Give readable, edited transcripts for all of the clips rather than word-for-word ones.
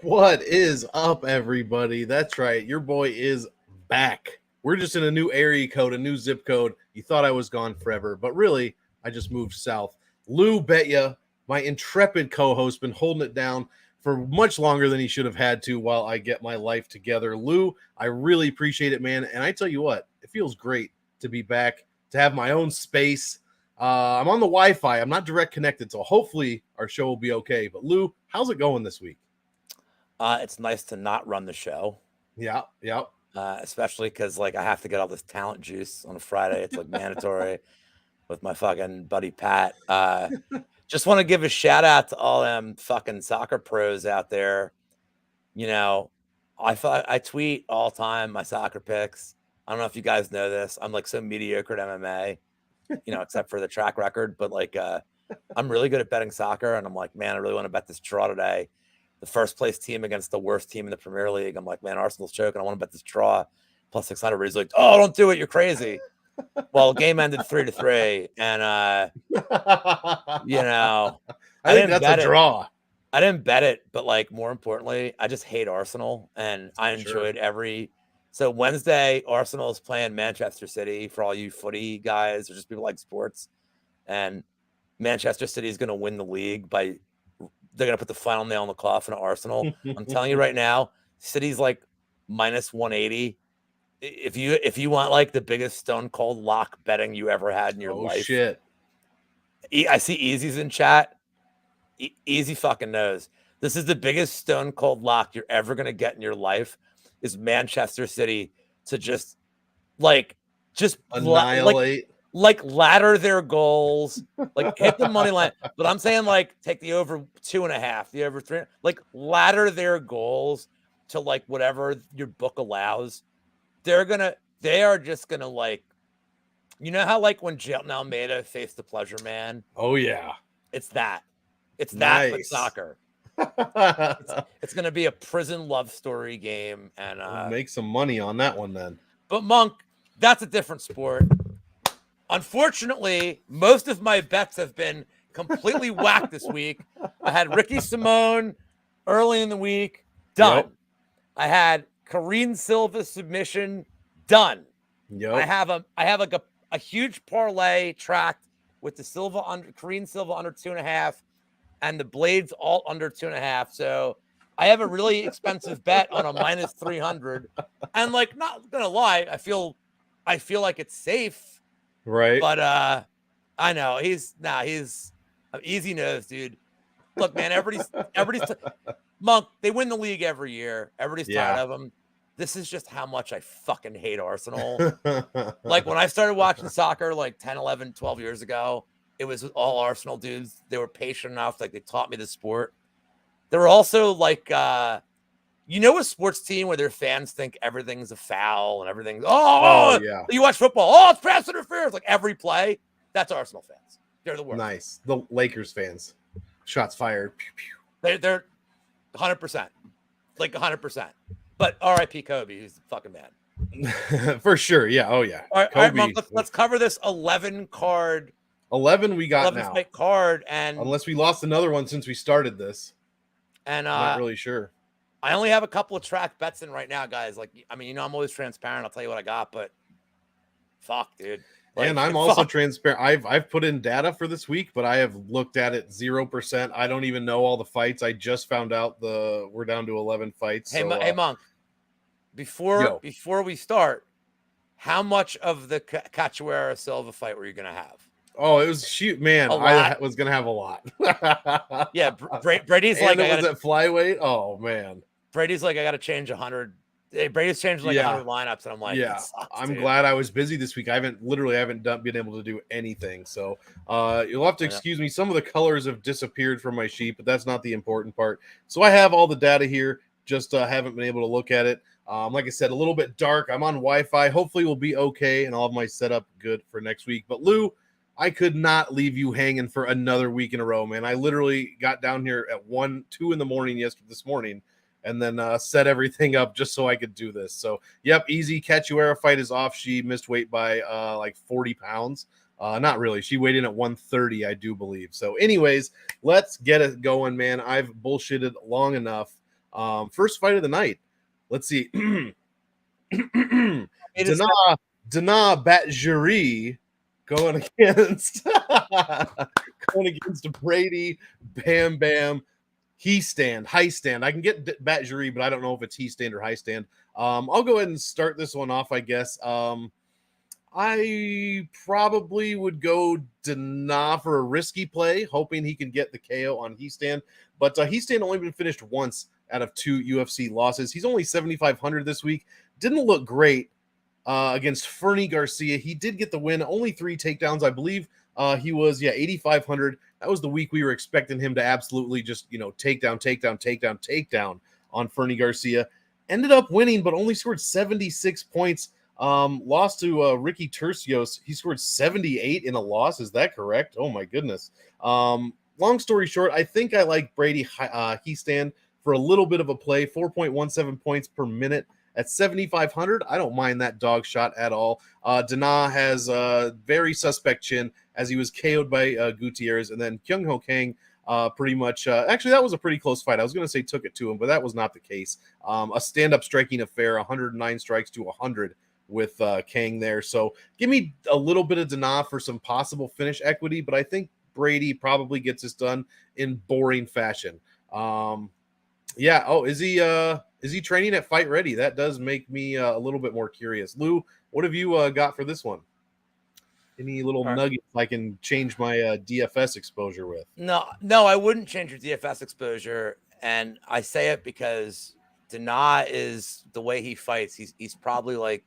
What is up, everybody? That's right. Your boy is back. We're just in a new area code, a new zip code. You thought I was gone forever, but really, I just moved south. Lou Betya, my intrepid co-host, been holding it down for much longer than he should have had to while I get my life together. Lou, I really appreciate it, man. And I tell you what, it feels great to be back, to have my own space. I'm on the Wi-Fi. I'm not direct connected, so hopefully our show will be okay. But Lou, how's it going this week? It's nice to not run the show. Yeah. Especially because I have to get all this talent juice on a Friday. It's mandatory with my fucking buddy Pat. Just want to give a shout out to all them fucking soccer pros out there. I tweet all time my soccer picks. I don't know if you guys know this. I'm so mediocre at MMA, except for the track record. But I'm really good at betting soccer, and I'm man, I really want to bet this draw today. The first place team against the worst team in the Premier League. I'm man, Arsenal's choking. I want to bet this draw plus 600. He's oh, don't do it. You're crazy. Well, the game ended 3-3. And, I think that's a draw. I didn't bet it, but more importantly, I just hate Arsenal. And I enjoyed So Wednesday, Arsenal is playing Manchester City for all you footy guys or just people like sports. And Manchester City is going to win the league they're going to put the final nail in the coffin of Arsenal. I'm telling you right now, City's minus 180. If you want the biggest stone cold lock betting you ever had in your life. Oh, shit. I see Easy's in chat. Easy fucking knows. This is the biggest stone cold lock you're ever going to get in your life is Manchester City to just annihilate. Ladder their goals, hit the money line. But I'm saying take the over 2.5, the over 3, ladder their goals to whatever your book allows. They are just gonna how when Jelton Almeida faced the Pleasure Man. Oh yeah, it's that nice. But soccer. It's gonna be a prison love story game, and we'll make some money on that one then. But Monk, that's a different sport. Unfortunately, most of my bets have been completely whacked this week. I had Ricky Simone early in the week, done. Yep. I had Karine Silva submission, done. Yep. I have a huge parlay tracked with the Karine Silva under 2.5 and the Blades all under 2.5. So I have a really expensive bet on a minus 300. And not gonna lie, I feel like it's safe. Right. But I know he's easy nose, dude. Look, man, everybody's Monk, they win the league every year. Everybody's tired of them. This is just how much I fucking hate Arsenal. When I started watching soccer 10, 11, 12 years ago, it was all Arsenal dudes. They were patient enough, they taught me the sport. They were also a sports team where their fans think everything's a foul and everything's yeah. You watch football, it's pass interference, every play. That's Arsenal fans. They're the worst. Nice. The Lakers fans. Shots fired. Pew, pew. They're 100%. 100%. But R.I.P. Kobe, who's the fucking man. For sure. Yeah. Oh yeah. All right, Monk, let's cover this 11 card. 11 we got 11 now. Card, and unless we lost another one since we started this. And I'm not really sure. I only have a couple of track bets in right now, guys. I'm always transparent. I'll tell you what I got, but fuck, dude. And I'm also transparent. I've put in data for this week, but I have looked at it 0%. I don't even know all the fights. I just found out we're down to 11 fights. Hey, hey Monk. Before we start, how much of the Cachoeira Silva fight were you gonna have? Oh, it was man. I was gonna have a lot. Yeah, Brady's and it was at flyweight. Oh man. Brady's I got to change 100. Brady's changed 100 lineups, and I'm yeah. Sucks, I'm glad I was busy this week. I haven't been able to do anything. So you'll have to excuse me. Some of the colors have disappeared from my sheet, but that's not the important part. So I have all the data here. Just haven't been able to look at it. Like I said, a little bit dark. I'm on Wi-Fi. Hopefully we'll be okay, and I'll have my setup good for next week. But Lou, I could not leave you hanging for another week in a row, man. I literally got down here at 2 in the morning this morning, and then set everything up just so I could do this. So, yep, easy. Cachoeira fight is off. She missed weight by 40 pounds. Not really. She weighed in at 130, I do believe. So, anyways, let's get it going, man. I've bullshitted long enough. First fight of the night. Let's see. Dana Batjuri going against Brady Bam Bam high stand. I can get Batjuri, but I don't know if it's he stand or high stand. I'll go ahead and start this one off, I guess. I probably would go Dana for a risky play, hoping he can get the KO on he stand. But he stand only been finished once out of 2 UFC losses. He's only 7,500 this week. Didn't look great against Fernie Garcia. He did get the win, only 3 takedowns, I believe. He was 8,500. That was the week we were expecting him to absolutely just takedown on Fernie Garcia. Ended up winning, but only scored 76 points. Lost to Ricky Tercios. He scored 78 in a loss. Is that correct? Oh my goodness. Long story short, I think I like Brady he stand for a little bit of a play. 4.17 points per minute at 7,500. I don't mind that dog shot at all. Dana has a very suspect chin as he was KO'd by Gutierrez, and then Kyung Ho Kang pretty much actually that was a pretty close fight. I was going to say took it to him, but that was not the case. A stand-up striking affair, 109 strikes to 100 with Kang there. So give me a little bit of Dana for some possible finish equity, but I think Brady probably gets this done in boring fashion. Is he training at Fight Ready? That does make me a little bit more curious. Lou, what have you got for this one? Any little nuggets I can change my DFS exposure with? No, I wouldn't change your DFS exposure. And I say it because Dana is the way he fights. He's probably like,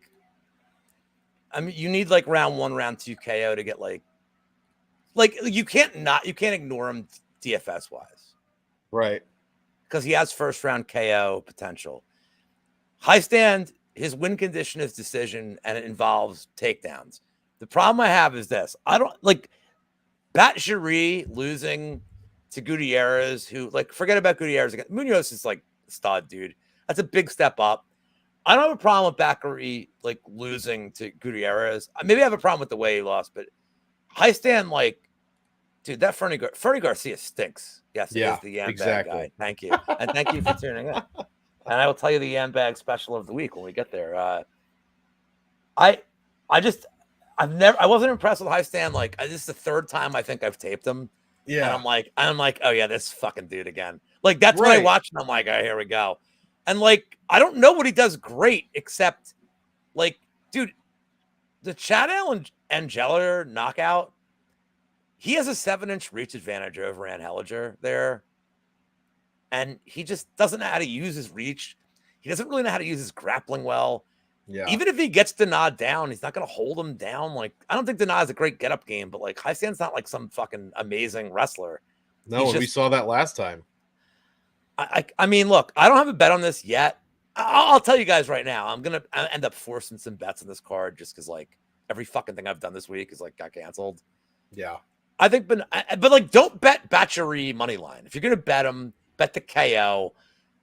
I mean, you need like round 1, round 2 KO to get like you can't ignore him DFS wise. Right. Because he has first round KO potential. High stand, his win condition is decision, and it involves takedowns. The problem I have is this. I don't like Batjuri losing to Gutierrez, who forget about Gutierrez again. Munoz is like stud, dude. That's a big step up. I don't have a problem with Batjuri losing to Gutierrez. Maybe I have a problem with the way he lost, but high stand, dude, that Fernie Garcia stinks. Yes, it is the Yam Bag guy. Thank you. And thank you for tuning in. And I will tell you the Yam Bag special of the week when we get there. I wasn't impressed with high stand. This is the 3rd time I think I've taped him. Yeah. And I'm like, oh yeah, this fucking dude again. That's when I watch him. I'm like, oh, here we go. And I don't know what he does great, except dude, the Chad Angela knockout, he has a 7-inch reach advantage over Anheliger there. And he just doesn't know how to use his reach. He doesn't really know how to use his grappling well. Yeah. Even if he gets Dana down, he's not going to hold him down. I don't think Dana has a great get-up game, but high stand's not some fucking amazing wrestler. No, we saw that last time. I mean, look, I don't have a bet on this yet. I'll tell you guys right now, I'm going to end up forcing some bets on this card just because every fucking thing I've done this week is got canceled. Yeah. I think, but don't bet Batjuri money line. If you're going to bet him, bet the KO.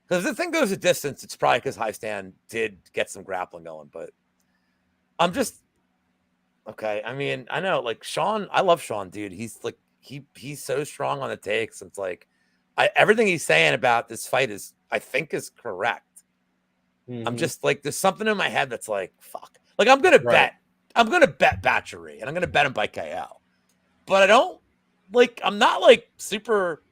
Because if the thing goes a distance, it's probably because high stand did get some grappling going. But I'm just okay. I mean, I know Sean. I love Sean, dude. He's he's so strong on the takes. It's everything he's saying about this fight I think is correct. Mm-hmm. I'm just there's something in my head that's fuck. I'm gonna bet. I'm gonna bet Batjuri, and I'm gonna bet him by KO. But I don't I'm not super.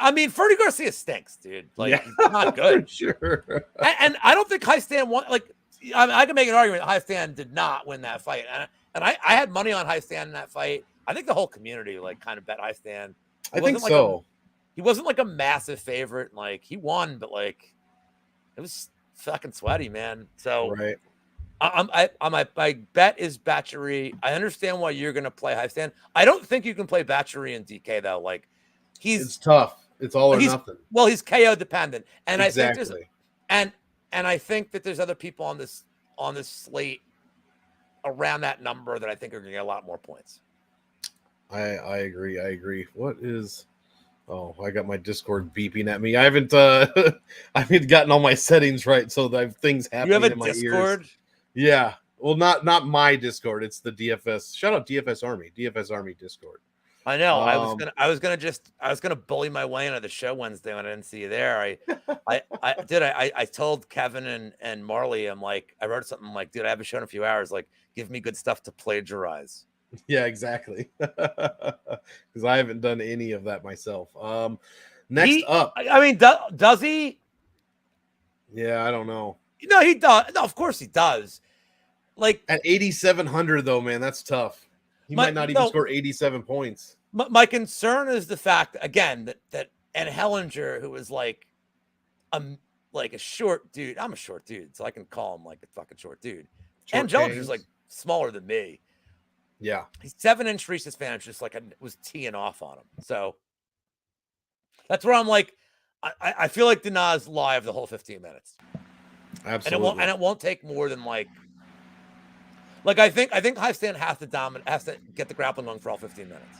I mean, Fernie Garcia stinks, dude. He's not good. Sure. And I don't think high stand won. I can make an argument that high stand did not win that fight. And I had money on high stand in that fight. I think the whole community kind of bet high stand. I think so. He wasn't a massive favorite. He won, but it was fucking sweaty, man. So right. My bet is Batjuri. I understand why you're going to play high stand. I don't think you can play Batjuri in DK though. It's tough. It's all or nothing. Well, he's KO dependent, and exactly. I think I think that there's other people on this slate around that number that I think are going to get a lot more points. I agree. What is? Oh, I got my Discord beeping at me. I haven't gotten all my settings right, so I have things happening in my ears. You have a Discord? Yeah. Well, not my Discord. It's the DFS. Shout out DFS Army. DFS Army Discord. I know. I was gonna bully my way into the show Wednesday when I didn't see you there. I told Kevin and Marley, I'm like, I wrote something like, dude, I have a show in a few hours. Like, give me good stuff to plagiarize. Yeah, exactly. Because I haven't done any of that myself. Next up. I mean, does he? Yeah, I don't know. No, he does. No, of course he does. Like at 8,700 though, man, that's tough. He might not even score 87 points. My concern is the fact again that and Hellinger, who was like a short dude. I'm a short dude, so I can call him like a fucking short dude. And Hellinger's like smaller than me. Yeah, he's 7-inch Reese's fan. Just like I was teeing off on him. So that's where I'm like, I feel like Dinah's live the whole 15 minutes. Absolutely, and it won't take more than like I think High Stand has to get the grappling going for all 15 minutes.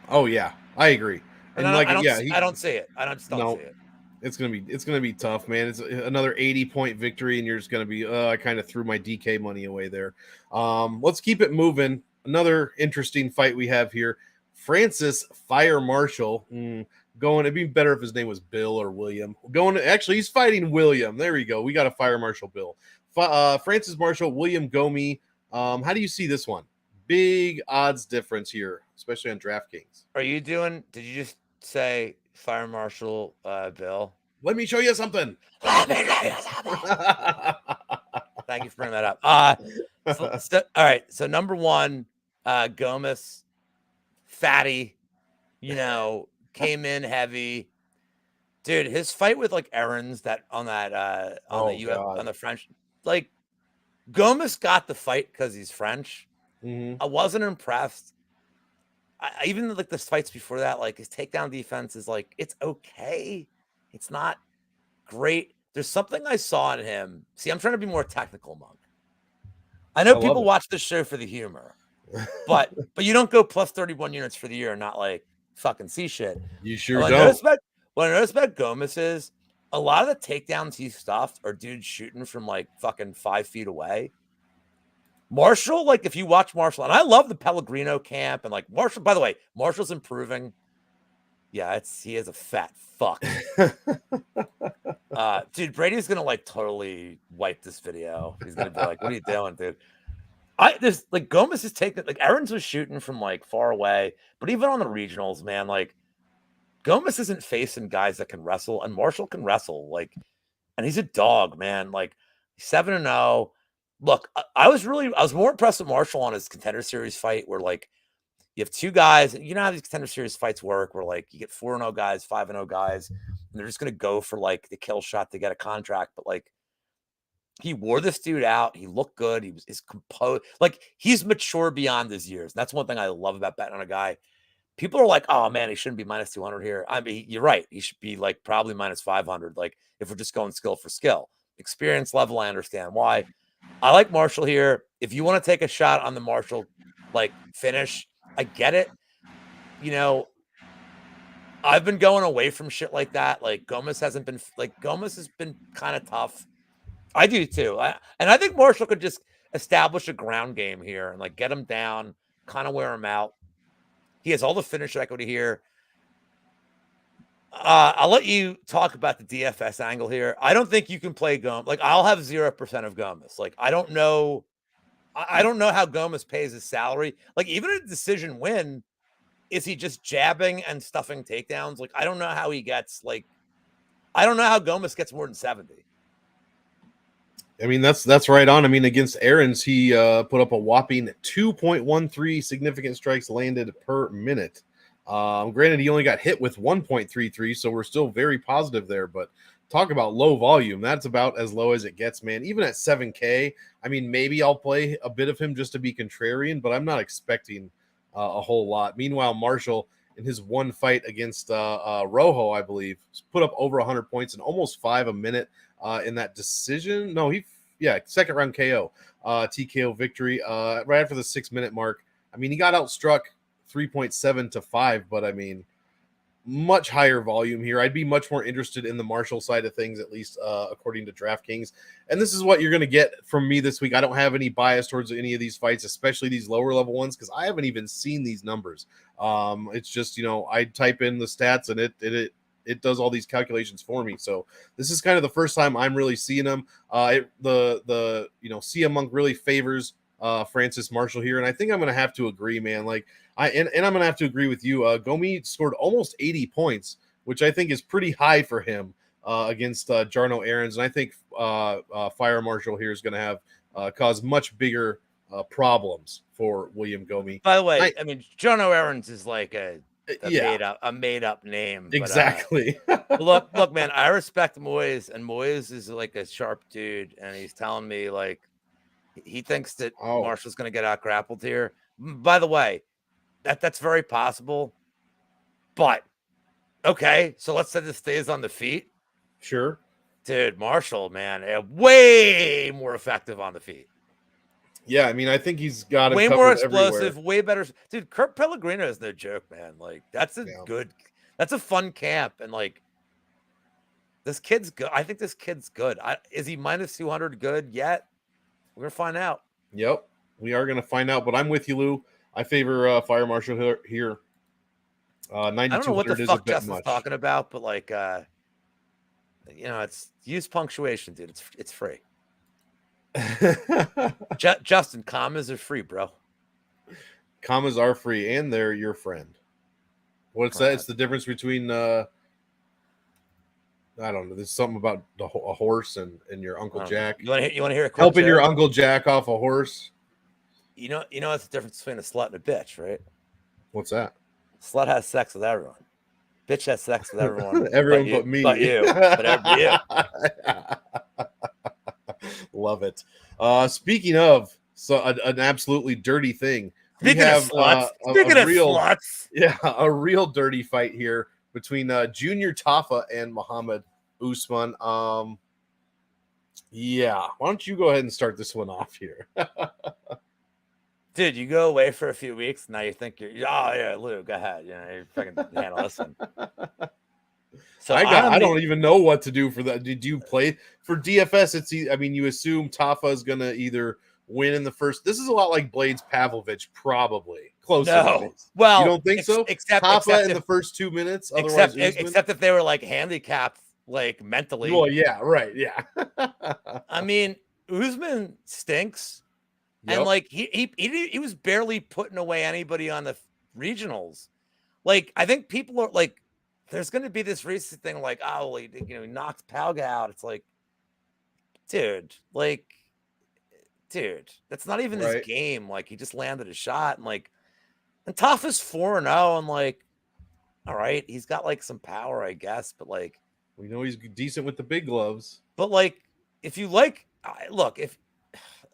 Oh yeah, I agree. And I don't see it. I just don't see it. It's gonna be tough, man. It's another 80-point victory, and you're just gonna be. I kind of threw my DK money away there. Let's keep it moving. Another interesting fight we have here. Francis Fire Marshall going. It'd be better if his name was Bill or William. Actually, he's fighting William. There we go. We got a Fire Marshall Bill. Francis Marshall, William Gomi. How do you see this one? Big odds difference here, especially on DraftKings. Did you just say Fire Marshal Bill? Let me show you something. Thank you for bringing that up. All right. So number one, Gomez, fatty, came in heavy. Dude, his fight with like Aaron's on the French, like Gomez got the fight because he's French. Mm-hmm. I wasn't impressed. Even like the fights before that, like his takedown defense is like, it's okay. It's not great. There's something I saw in him. See, I'm trying to be more technical, Monk. I know people watch this show for the humor, but you don't go plus 31 units for the year and not like fucking see shit. You sure don't. What I noticed about Gomez is a lot of the takedowns he stuffed are dudes shooting from like fucking 5 feet away. Marshall, like if you watch Marshall, and I love the Pellegrino camp, and like Marshall, by the way, Marshall's improving. Yeah, he is a fat fuck. Dude, Brady's gonna like totally wipe this video. He's gonna be like, "What are you doing, dude?" There's like Gomez is taking like Aaron's was shooting from like far away, but even on the regionals, man, like Gomez isn't facing guys that can wrestle, and Marshall can wrestle, like, and he's a dog, man. Like 7-0. Look, I was more impressed with Marshall on his Contender Series fight where like you have two guys, you know how these Contender Series fights work where like you get 4-0 guys, 5-0 guys, and they're just going to go for like the kill shot to get a contract. But like he wore this dude out. He looked good. His composed, like he's mature beyond his years. And that's one thing I love about betting on a guy. People are like, oh man, he shouldn't be minus 200 here. I mean, you're right. He should be like probably minus 500. Like if we're just going skill for skill, experience level, I understand why. I like Marshall here. If you want to take a shot on the Marshall like finish, I get it. I've been going away from shit like that. Like Gomez has been kind of tough. I do too. And I think Marshall could just establish a ground game here and like get him down, kind of wear him out. He has all the finish equity here. I'll let you talk about the DFS angle here. I don't think you can play Gomez. Like I'll have 0% of Gomez. Like I don't know how Gomez pays his salary. Like even a decision win, is he just jabbing and stuffing takedowns? Like I don't know how he gets I don't know how Gomez gets more than 70. I mean, that's right on. I mean, against Aaron's, he put up a whopping 2.13 significant strikes landed per minute. Granted, he only got hit with 1.33, so we're still very positive there. But talk about low volume. That's about as low as it gets, man. Even at 7K, I mean, maybe I'll play a bit of him just to be contrarian, but I'm not expecting a whole lot. Meanwhile, Marshall, in his one fight against Rojo, I believe, put up over 100 points and almost 5 a minute in that decision. No, second round KO, TKO victory right after the 6 minute mark. I mean, he got outstruck 3.7 to 5, but I mean, much higher volume here. I'd be much more interested in the Marshall side of things, at least according to DraftKings. And this is what you're going to get from me this week. I don't have any bias towards any of these fights, especially these lower level ones, because I haven't even seen these numbers. It's just, I type in the stats and it does all these calculations for me. So this is kind of the first time I'm really seeing them. CM Monk really favors Francis Marshall here, and I think I'm going to have to agree, man. Like I'm going to have to agree with you. Gomi scored almost 80 points, which I think is pretty high for him against Jarno Aarons, and I think Fire Marshall here is going to have cause much bigger problems for William Gomi. By the way, I mean Jarno Aarons is like a made up name. Exactly. But, look, man, I respect Moyes, and Moyes is like a sharp dude, and he's telling me like he thinks that Marshall's going to get out grappled here. By the way, that's very possible. But okay, so let's say this stays on the feet. Sure. Dude, Marshall, man, way more effective on the feet. Yeah, I mean, I think he's got it way more explosive, everywhere. Way better. Dude, Kurt Pellegrino is no joke, man. Like that's a fun camp, and like this kid's good. I think this kid's good. Is he minus 200 good yet? We're gonna find out. Yep, we are gonna find out. But I'm with you, Lou. I favor Fire Marshall here. 9200 I don't know what the fuck Justin's much. talking about, but like, it's use punctuation, dude. It's free. Justin, commas are free, bro. Commas are free, and they're your friend. What's that? It's the difference between I don't know. There's something about a horse and your Uncle Jack. You want to hear a quick helping joke? your Uncle Jack off a horse? You know what's the difference between a slut and a bitch, right? What's that? Slut has sex with everyone. Bitch has sex with everyone. Everyone but me. But you. But you. Love it. Speaking of an absolutely dirty thing. Speaking of sluts. Yeah, a real dirty fight here between Junior Tafa and Muhammad Usman. Yeah, why don't you go ahead and start this one off here? Dude, you go away for a few weeks, now you think Lou, go ahead. You're fucking handle this one. So I don't even know what to do for that. Did you play for DFS? You assume Tafa is gonna either win in the first. This is a lot like Blades Pavlovich, probably close. No, well, you don't think so? Except in the first 2 minutes. Except if they were like handicapped, like mentally. Well, yeah, right, yeah. I mean, Usman stinks, and like he was barely putting away anybody on the regionals. Like I think people are like, there's going to be this recent thing like, he knocked Palga out. It's like, dude, that's not even his game. Like he just landed a shot, and Tafa's 4-0, and like, all right, he's got like some power, I guess, but like, we know he's decent with the big gloves. But like, if you like, look, if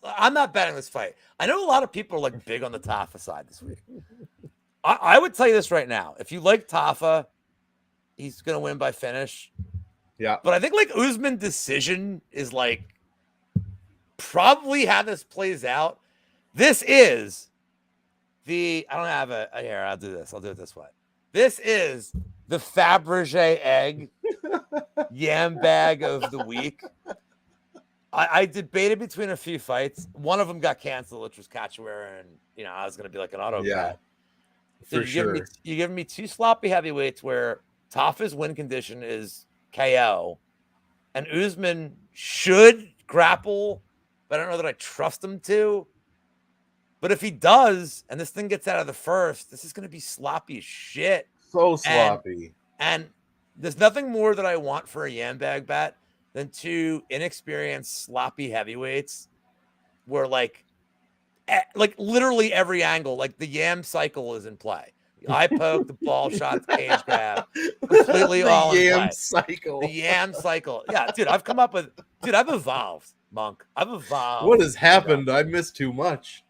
I'm not betting this fight, I know a lot of people are like big on the Tafa side this week. I would tell you this right now: if you like Tafa, he's gonna win by finish. Yeah, but I think like Usman decision is like probably how this plays out. This is I don't have here. I'll do this. I'll do it this way. This is the Fabergé egg yam bag of the week. I debated between a few fights. One of them got canceled, which was Cachoeira, and I was going to be like an auto bet. So you're giving me two sloppy heavyweights where Tafa's win condition is KO, and Usman should grapple, but I don't know that I trust him to. But if he does, and this thing gets out of the first, this is going to be sloppy as shit. So sloppy. And there's nothing more that I want for a yam bag bet than two inexperienced, sloppy heavyweights where like literally every angle, like the yam cycle is in play. The eye poke, the ball shot, the cage grab, completely all in play. The yam cycle. Yeah, dude, I've evolved, Monk. I've evolved. What has happened? I missed too much.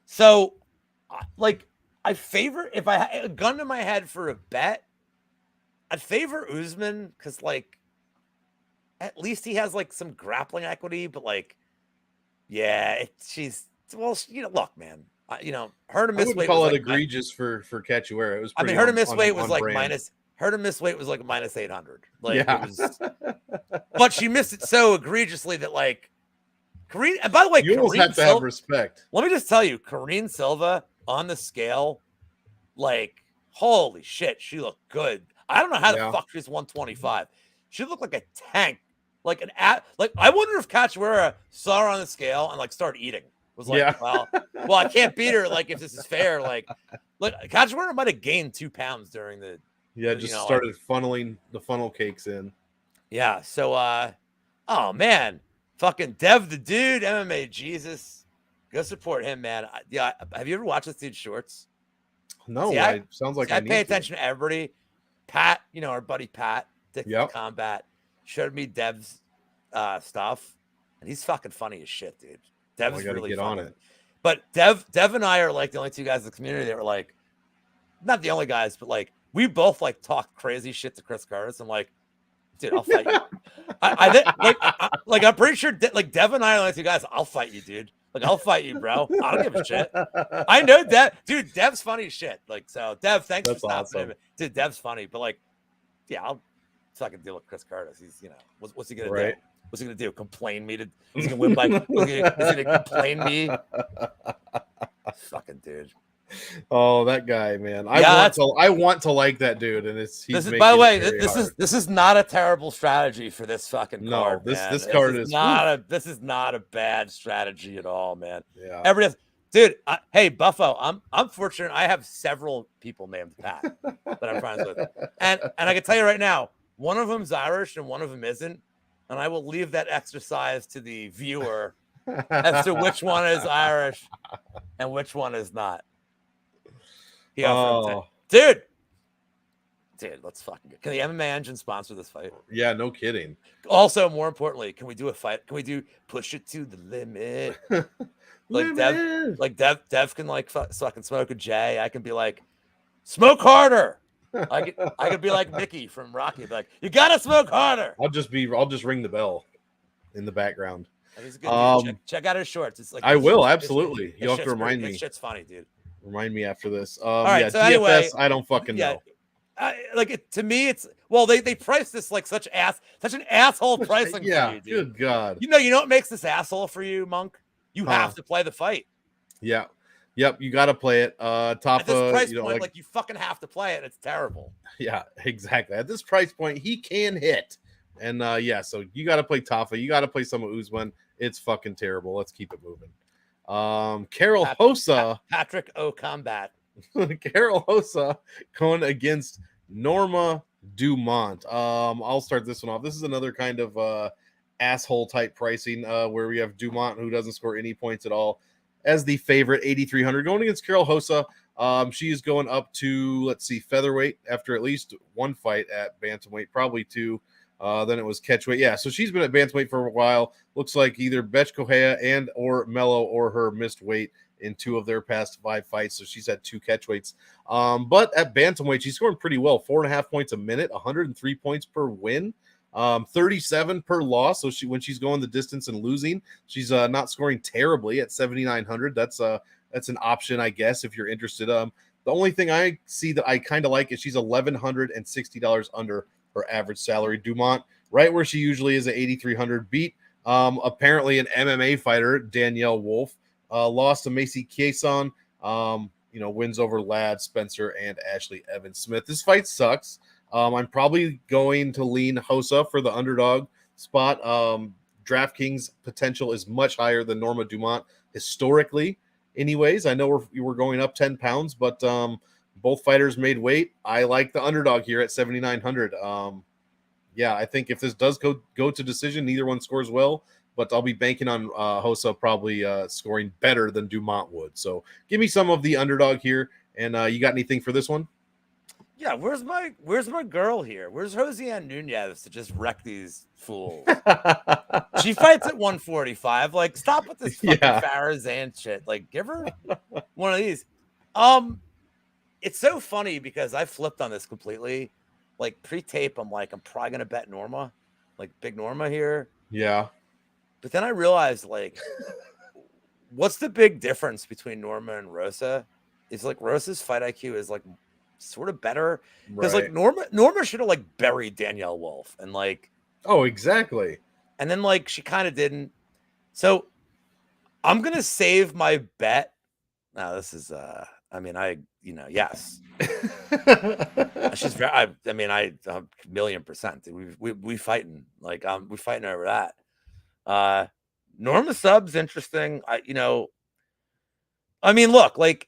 So, like, if I had a gun to my head for a bet, I'd favor Usman because, like, at least he has like some grappling equity. But like, yeah, look, man, her to miss weight. I wouldn't call it egregious for Cachoeira. It was. Her to miss weight was like her to miss weight was like minus 800. Like Yeah. it was, but she missed it so egregiously that like Karine. And by the way, You almost have to have respect. Let me just tell you, Karine Silva on the scale, like holy shit, she looked good. I don't know how the fuck she's 125. She looked like a tank, like like I wonder if Cachoeira saw her on the scale and like started eating. Was like, well, I can't beat her. Like if this is fair, like Cachoeira might have gained 2 pounds during the. Just started funneling the funnel cakes in. Yeah. So, oh man, fucking Dev the dude, MMA Jesus, go support him, man. Yeah. Have you ever watched this dude's shorts? No, sounds like I pay attention to everybody. Pat, our buddy Pat, Dick Combat, showed me Dev's stuff, and he's fucking funny as shit, dude. Dev's really funny. On it. But Dev and I are like the only two guys in the community that were like, not the only guys, but like we both like talk crazy shit to Chris Curtis. I'm like, dude, I'll fight you. I'm pretty sure like Dev and I are the only two guys. I'll fight you, dude. Like I'll fight you, bro. I don't give a shit. I know Dev, dude. Dev's funny as shit. Like so, Dev, thanks for stopping him. Dude, Dev's funny, but like, yeah, I'll fucking deal with Chris Curtis. He's what's he gonna do? What's he gonna do? Complain me to? Is he gonna win by? Is he gonna complain me? Fucking dude. Oh, that guy, man. I want to like that dude, and he's by the way, this is not a terrible strategy for this fucking card. This card is not this is not a bad strategy at all, man. Yeah. Dude, hey Buffo, I'm fortunate. I have several people named Pat that I'm friends with, and I can tell you right now, one of them's Irish and one of them isn't, and I will leave that exercise to the viewer as to which one is Irish and which one is not. Dude, let's fucking get. Can the MMA Engine sponsor this fight? Yeah, no kidding. Also, more importantly, can we do a fight? Can we do push it to the limit? Dev can like fucking smoke a J. I can be like, smoke harder. I could be like Mickey from Rocky, be like, you gotta smoke harder. I'll just ring the bell in the background. He's a good dude. Check out his shorts. It's like I will absolutely. You'll have to remind me. That shit's funny, dude. Remind me after this. All right, so DFS, anyway, I don't fucking know. To me, it's they priced this like such an asshole pricing. Yeah, for you, dude. Good God. You know what makes this asshole for you, Monk? You have to play the fight. Yeah. Yep, you got to play it. Tafa, at this price point, like you fucking have to play it. It's terrible. Yeah, exactly. At this price point, he can hit. And so you got to play Tafa. You got to play some of Usman. It's fucking terrible. Let's keep it moving. Carol Hossa. Patrick O. Combat. Carol Hossa going against Norma Dumont. I'll start this one off. This is another kind of asshole type pricing where we have Dumont, who doesn't score any points at all, as the favorite, 8,300, going against Carol Hossa. She is going up to, featherweight after at least one fight at bantamweight, probably two. Then it was catchweight. Yeah, so she's been at bantamweight for a while. Looks like either Betch Correia and or Mello or her missed weight in 2 of their past 5 fights. So she's had 2 catchweights. But at bantamweight, she's scoring pretty well. 4.5 points a minute, 103 points per win, 37 per loss. So when she's going the distance and losing, she's not scoring terribly at 7,900. That's an option, I guess, if you're interested. The only thing I see that I kind of like is she's $1,160 under her average salary. Dumont, right where she usually is at 8,300, beat apparently an MMA fighter, Danielle Wolf, lost to Macy Chiasson, wins over Ladd Spencer and Ashley Evans Smith. This fight sucks. I'm probably going to lean Hossa for the underdog spot. DraftKings potential is much higher than Norma Dumont historically. Anyways, I know we're going up 10 pounds, but both fighters made weight. I like the underdog here at 7,900. I think if this does go to decision, neither one scores well, but I'll be banking on Hossa probably scoring better than Dumont would. So give me some of the underdog here. And you got anything for this one? Yeah, where's my girl here? Where's Josiane Nunez to just wreck these fools? She fights at 145. Like, stop with this fucking Farazan shit. Like, give her one of these. It's so funny because I flipped on this completely. Like pre-tape, I'm probably gonna bet Norma, like big Norma here. Yeah. But then I realized, like, what's the big difference between Norma and Rosa? It's like Rosa's fight IQ is like sort of better because like Right. Norma should have like buried Danielle Wolf and like Oh, exactly. and then like she kind of didn't. So I'm gonna save my bet. Now this is I mean yes. She's very I mean I a million percent. We fighting like we fighting over that. Norma Sub's interesting. I mean, look, like,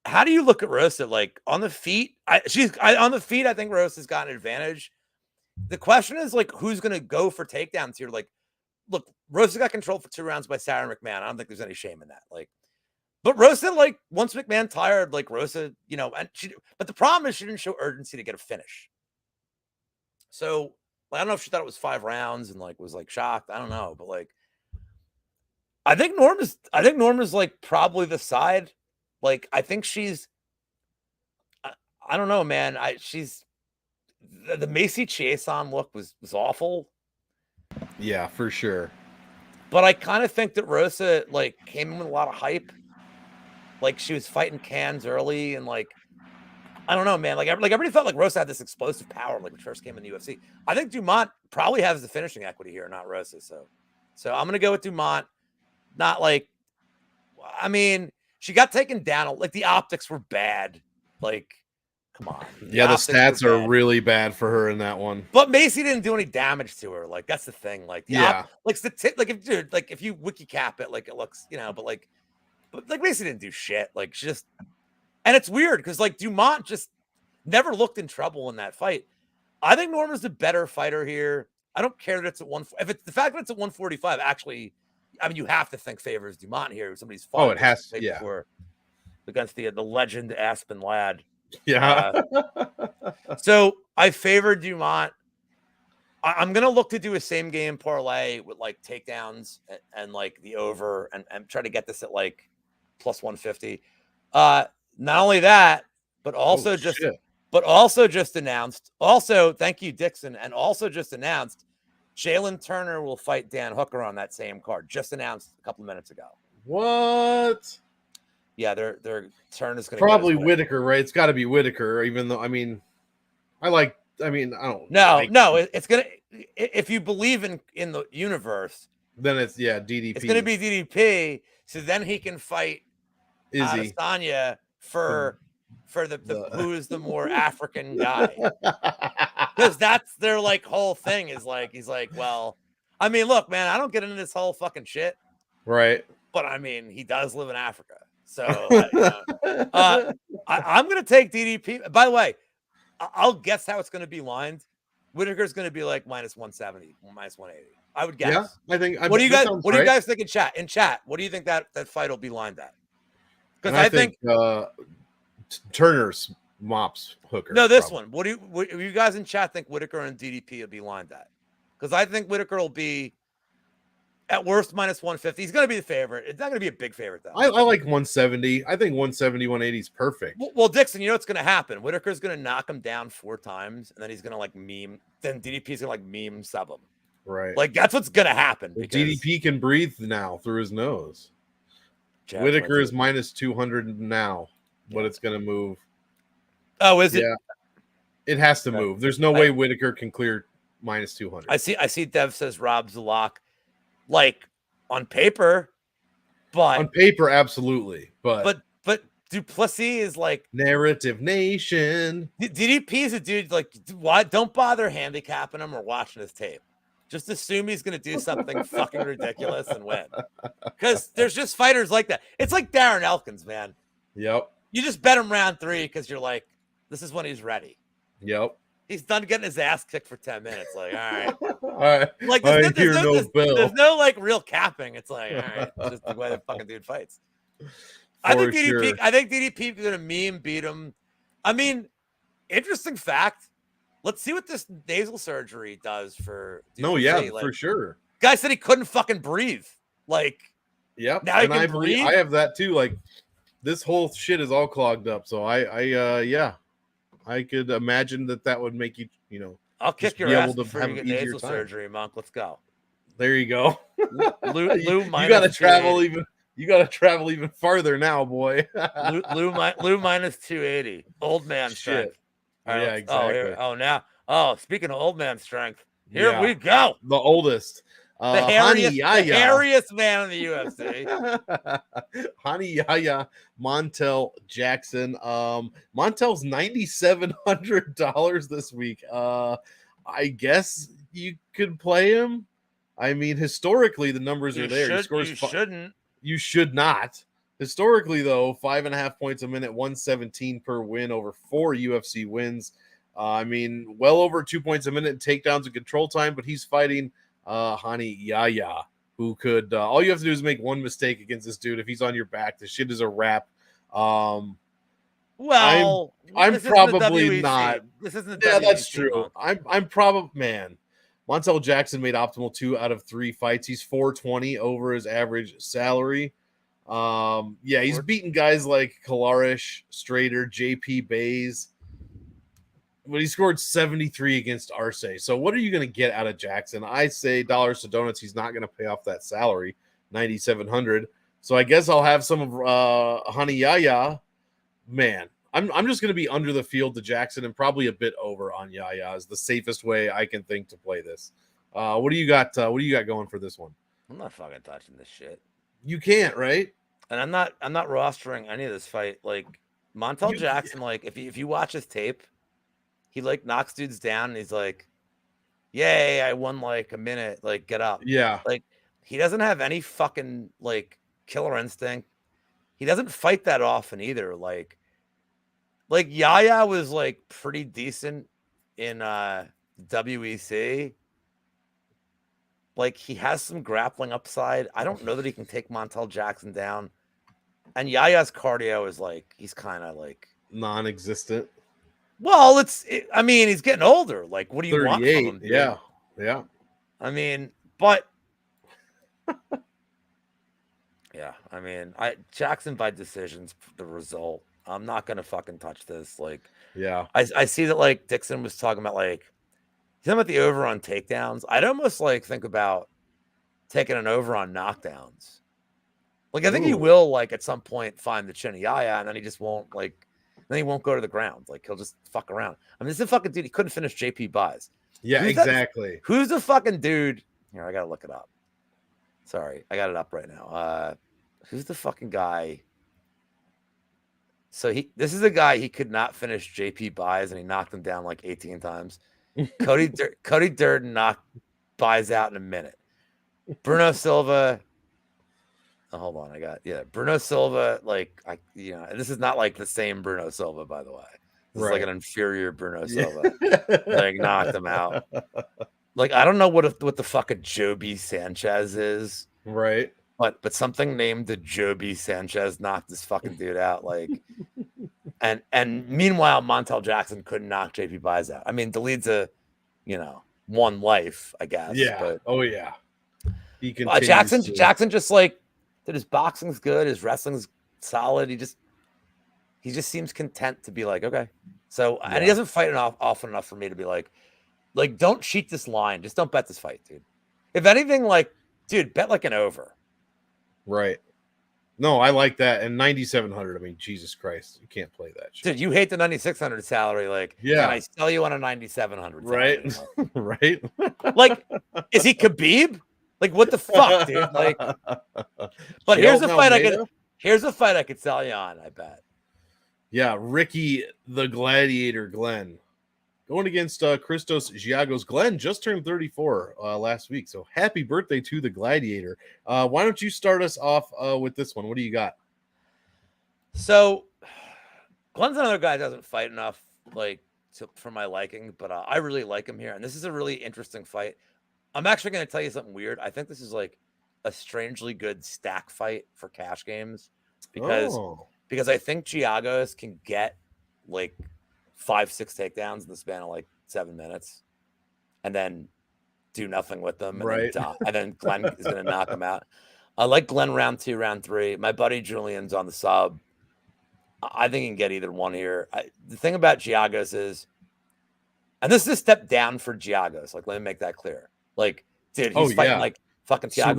how do you look at Rosa? Like on the feet, on the feet. I think Rosa's got an advantage. The question is like, who's going to go for takedowns here? Like, look, Rosa got controlled for 2 rounds by Sarah McMahon. I don't think there's any shame in that. Like, but Rosa, like, once McMahon tired, like Rosa, and but the problem is she didn't show urgency to get a finish. So I don't know if she thought it was 5 rounds and like was like shocked. I don't know, but like, I think Norma's like probably the side. Like, I think she's, I don't know, man. She's the Macy Chiasson look was awful. Yeah, for sure. But I kind of think that Rosa like came in with a lot of hype. Like she was fighting cans early and like, I don't know, man. Like everybody felt like Rosa had this explosive power like when she first came in the UFC. I think Dumont probably has the finishing equity here, not Rosa. So I'm gonna go with Dumont. Not like, I mean, she got taken down. Like the optics were bad. Like, come on. The stats are really bad for her in that one. But Macy didn't do any damage to her. Like that's the thing. Like if you wiki cap it, like it looks, but like Macy didn't do shit. Like she just, and it's weird because like Dumont just never looked in trouble in that fight. I think Norma's the better fighter here. I don't care that it's at if it's the fact that it's at 145. Actually, I mean, you have to think favors Dumont here. Somebody's fought. Oh, it has to, yeah. Before against the legend Aspen Ladd. Yeah. So I favor Dumont. I'm gonna look to do a same game parlay with like takedowns and like the over and try to get this at like plus 150. Not only that, but also just announced. Also, thank you, Dixon, and also just announced Jalen Turner will fight Dan Hooker on that same card. Just announced a couple of minutes ago. What? Yeah, their turn is going to probably Whitaker, right? It's got to be Whitaker. Even though, I don't. No, it's gonna. If you believe in the universe, then it's DDP. It's going to be DDP. So then he can fight Izzy Adesanya for the who's the more African guy. Because that's their like whole thing is like he's like, well, I mean, look, man, I don't get into this whole fucking shit, right? But I mean, he does live in Africa, so I'm gonna take DDP. By the way, I'll guess how it's gonna be lined. Whitaker's gonna be like minus 170, minus 180. I would guess. Yeah, I think. What do you guys? What do you guys think in chat? In chat, what do you think that fight will be lined at? Because I think Turner's mops Hooker. No, this one. What do you guys in chat think Whitaker and DDP will be lined at? Because I think Whitaker will be at worst minus 150. He's going to be the favorite. It's not going to be a big favorite though. I like 170. I think 170, 180 is perfect. Well, Dixon, you know what's going to happen? Whitaker's going to knock him down 4 times, and then he's going to like meme. Then DDP's going to like meme sub him. Right. Like that's what's going to happen. Because DDP can breathe now through his nose. Whitaker is minus 200 now, but it's going to move. Oh, is it? Yeah. It has to move. There's no way Whitaker can clear minus 200. I see Dev says Rob's the lock. Like on paper, but on paper, absolutely. But Duplessis is like narrative nation. DDP is a dude like why don't bother handicapping him or watching his tape. Just assume he's going to do something fucking ridiculous and win. Because there's just fighters like that. It's like Darren Elkins, man. Yep. You just bet him round 3 because you're like, this is when he's ready. Yep. He's done getting his ass kicked for 10 minutes. Like, all right. All right. Like, there's no like real capping. It's like, all right, just the way the fucking dude fights. I think DDP is going to meme beat him. I mean, interesting fact. Let's see what this nasal surgery does for. For sure. Guy said he couldn't fucking breathe. Like, yep. Now he can breathe. I have that too. Like, this whole shit is all clogged up. So I could imagine that would make you, I'll kick your ass before you get nasal surgery, Monk. Let's go. There you go. Lou you got to travel even. You got to travel even farther now, boy. Lou minus 280. Old man Shit. strength. All right, Yeah, exactly. now. Oh, speaking of old man strength, here Yeah. we go. The oldest. The hairiest man in the UFC. Hani Yaya Montel Jackson. Montel's $9,700 this week. I guess you could play him. I mean, historically, the numbers are there. Shouldn't. You should not. Historically, though, 5.5 points a minute, 117 per win over 4 UFC wins. I mean, well over 2 points a minute in takedowns and control time, but he's fighting Hani Yaya, who could all you have to do is make one mistake against this dude. If he's on your back, the shit is a wrap. Well, I'm probably not. This isn't. Yeah, that's true. I'm probably man. Montel Jackson made optimal 2 out of 3 fights. He's 420 over his average salary. Yeah, he's beaten guys like Kalarish, Strader, JP Bays. But he scored 73 against Arce. So what are you going to get out of Jackson? I say dollars to donuts. He's not going to pay off that salary, 9,700. So I guess I'll have some of Hani Yaya. Man, I'm just going to be under the field to Jackson and probably a bit over on Yaya is the safest way I can think to play this. What do you got? What do you got going for this one? I'm not fucking touching this shit. You can't, right? And I'm not rostering any of this fight. Like Montel Jackson, like if you watch his tape, he like knocks dudes down and he's like, "Yay, I won like a minute. Like get up." Yeah. Like he doesn't have any fucking like killer instinct. He doesn't fight that often either. Like Yaya was like pretty decent in WEC. Like he has some grappling upside. I don't know that he can take Montel Jackson down. And Yaya's cardio is like he's kind of like non-existent. Well, I mean, he's getting older. Like, what do you want from him? Dude? Yeah. I mean, but yeah, I mean, Jackson by decision's the result. I'm not gonna fucking touch this. Like, yeah, I see that like Dixon was talking about like he's talking about the over on takedowns. I'd almost like think about taking an over on knockdowns. Like, I think he will like at some point find the chin of Yaya, and then he just won't like. Then he won't go to the ground. Like he'll just fuck around. I mean, this is a fucking dude. He couldn't finish JP buys. Yeah, exactly. Who's the fucking dude? Here, I gotta look it up. Sorry, I got it up right now. Who's the fucking guy? So this is a guy he could not finish JP buys, and he knocked him down like 18 times. Cody Durden knocked buys out in a minute. Bruno Silva. Oh, hold on, Bruno Silva. Like this is not like the same Bruno Silva, by the way. This is like an inferior Bruno Silva. Like knocked him out. Like I don't know what the fucking Joby Sanchez is, right? But something named the Joby Sanchez knocked this fucking dude out. Like, and meanwhile, Montel Jackson couldn't knock JP buys out. I mean, the lead's one life, I guess. Yeah. But, yeah. He Jackson just like. That his boxing's good, his wrestling's solid. He just seems content to be like, okay. So and he doesn't fight often enough for me to be like don't cheat this line. Just don't bet this fight, dude. If anything, like, dude, bet like an over. Right. No, I like that. And 9,700. I mean, Jesus Christ, you can't play that shit. Dude, you hate the 9,600 salary. Like, can I sell you on a 9,700? Right. Right. Like, is he Khabib? Like, what the fuck, dude? Like, but here's a fight I could sell you on, I bet. Yeah, Ricky the Gladiator Glenn going against Christos Giagos. Glenn just turned 34 last week, so happy birthday to the Gladiator. Why don't you start us off with this one? What do you got? So, Glenn's another guy that doesn't fight enough, like, for my liking, but I really like him here, and this is a really interesting fight. I'm actually going to tell you something weird. I think this is like a strangely good stack fight for cash games because I think Giagos can get like 5-6 takedowns in the span of like 7 minutes and then do nothing with them. And then Glenn is going to knock him out. I like Glenn round 2, round 3. My buddy Julian's on the sub. I think he can get either one here. The thing about Giagos is, and this is a step down for Giagos. Like, let me make that clear. Like, dude, he's fighting like fucking Thiago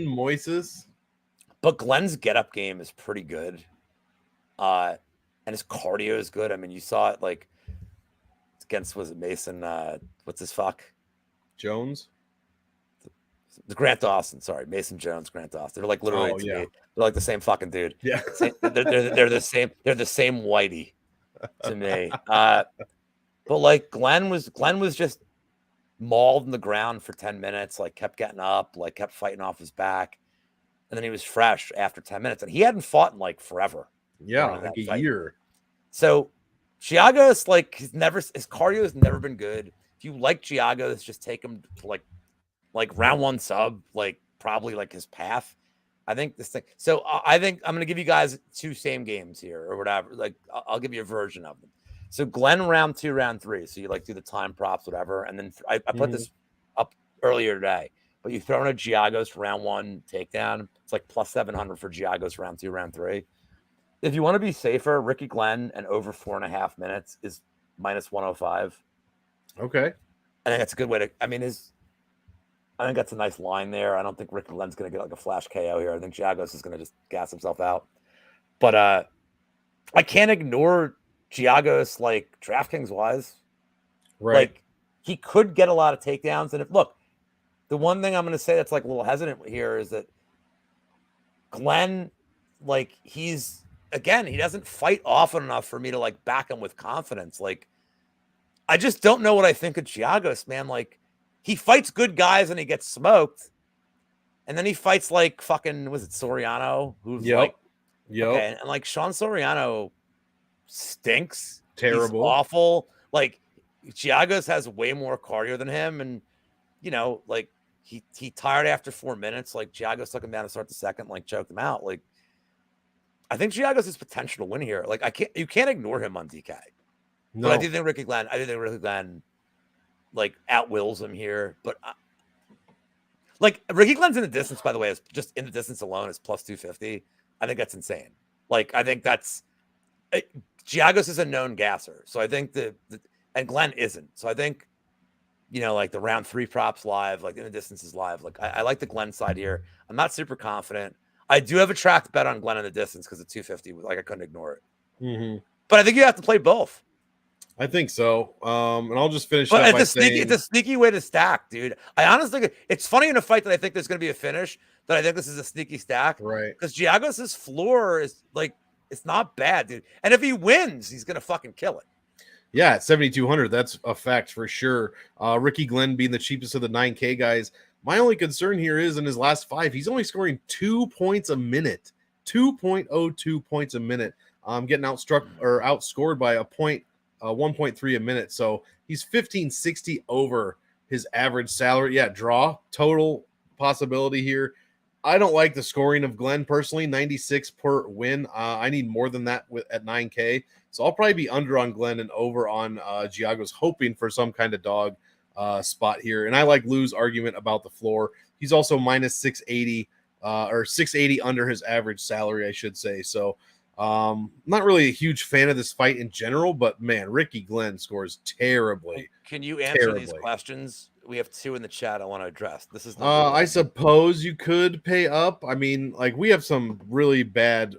Moises. But Glenn's get-up game is pretty good. And his cardio is good. I mean, you saw it like against, was it Mason? What's his fuck? Jones? The Grant Dawson. Sorry, Mason Jones, Grant Dawson. They're like literally they're like the same fucking dude. Yeah. They're the same. They're the same whitey to me. But like Glenn was just mauled in the ground for 10 minutes, like kept getting up, like kept fighting off his back. And then he was fresh after 10 minutes. And he hadn't fought in like forever. Yeah, like a year. So Giagos, like his cardio has never been good. If you like Giagos, just take him to like round one sub, like probably like his path. I think this thing. So I think I'm going to give you guys 2 same games here or whatever. Like I'll give you a version of them. So Glenn round 2, round 3. So you like do the time props, whatever. And then I put this up earlier today, but you throw in a Giagos round 1 takedown. It's like plus 700 for Giagos round 2, round 3. If you want to be safer, Ricky Glenn and over 4.5 minutes is minus 105. Okay. I think that's a good way to, I think that's a nice line there. I don't think Ricky Glenn's going to get like a flash KO here. I think Giagos is going to just gas himself out. But I can't ignore Giagos, like DraftKings wise. Right. Like he could get a lot of takedowns. And look, the one thing I'm going to say that's like a little hesitant here is that Glenn, like he doesn't fight often enough for me to like back him with confidence. Like, I just don't know what I think of Giagos, man. Like, he fights good guys and he gets smoked. And then he fights like fucking, was it Soriano? Who's like, okay. And like Sean Soriano stinks. Terrible. He's awful. Like, Giagos has way more cardio than him. And, you know, like, he tired after 4 minutes. Like, Giagos took him down to start the second, like, choked him out. Like, I think Giagos has potential to win here. Like you can't ignore him on DK. No. But I do think Ricky Glenn, like outwills him here. But like Ricky Glenn's in the distance, by the way, is just in the distance alone is plus 250. I think that's insane. Like I think that's Giagos is a known gasser. So I think and Glenn isn't. So I think, you know, like the round 3 props live, like in the distance is live. Like I like the Glenn side here. I'm not super confident. I do have a tracked bet on Glenn in the distance because of 250. Like I couldn't ignore it. Mm-hmm. But I think you have to play both. I think so. And I'll just finish but up by saying it's a sneaky way to stack, dude. I honestly, it's funny in a fight that I think there's going to be a finish that I think this is a sneaky stack, right? Because Giagos's floor is like it's not bad, dude. And if he wins, he's going to fucking kill it. Yeah, at 7,200, that's a fact for sure. Ricky Glenn being the cheapest of the 9K guys. My only concern here is in his last 5, he's only scoring 2 points a minute, 2.02 points a minute. Getting outscored by 1.3 a minute. So he's 1560 over his average salary. Yeah, draw total possibility here. I don't like the scoring of Glenn personally. 96 per win. I need more than that at 9K. So I'll probably be under on Glenn and over on Giagos, hoping for some kind of dog spot here. And I like Lou's argument about the floor. He's also minus 680 or 680 under his average salary, I should say. So not really a huge fan of this fight in general, but man, Ricky Glenn scores terribly. Can you answer these questions? We have 2 in the chat I want to address. This is I suppose you could pay up. I mean, like we have some really bad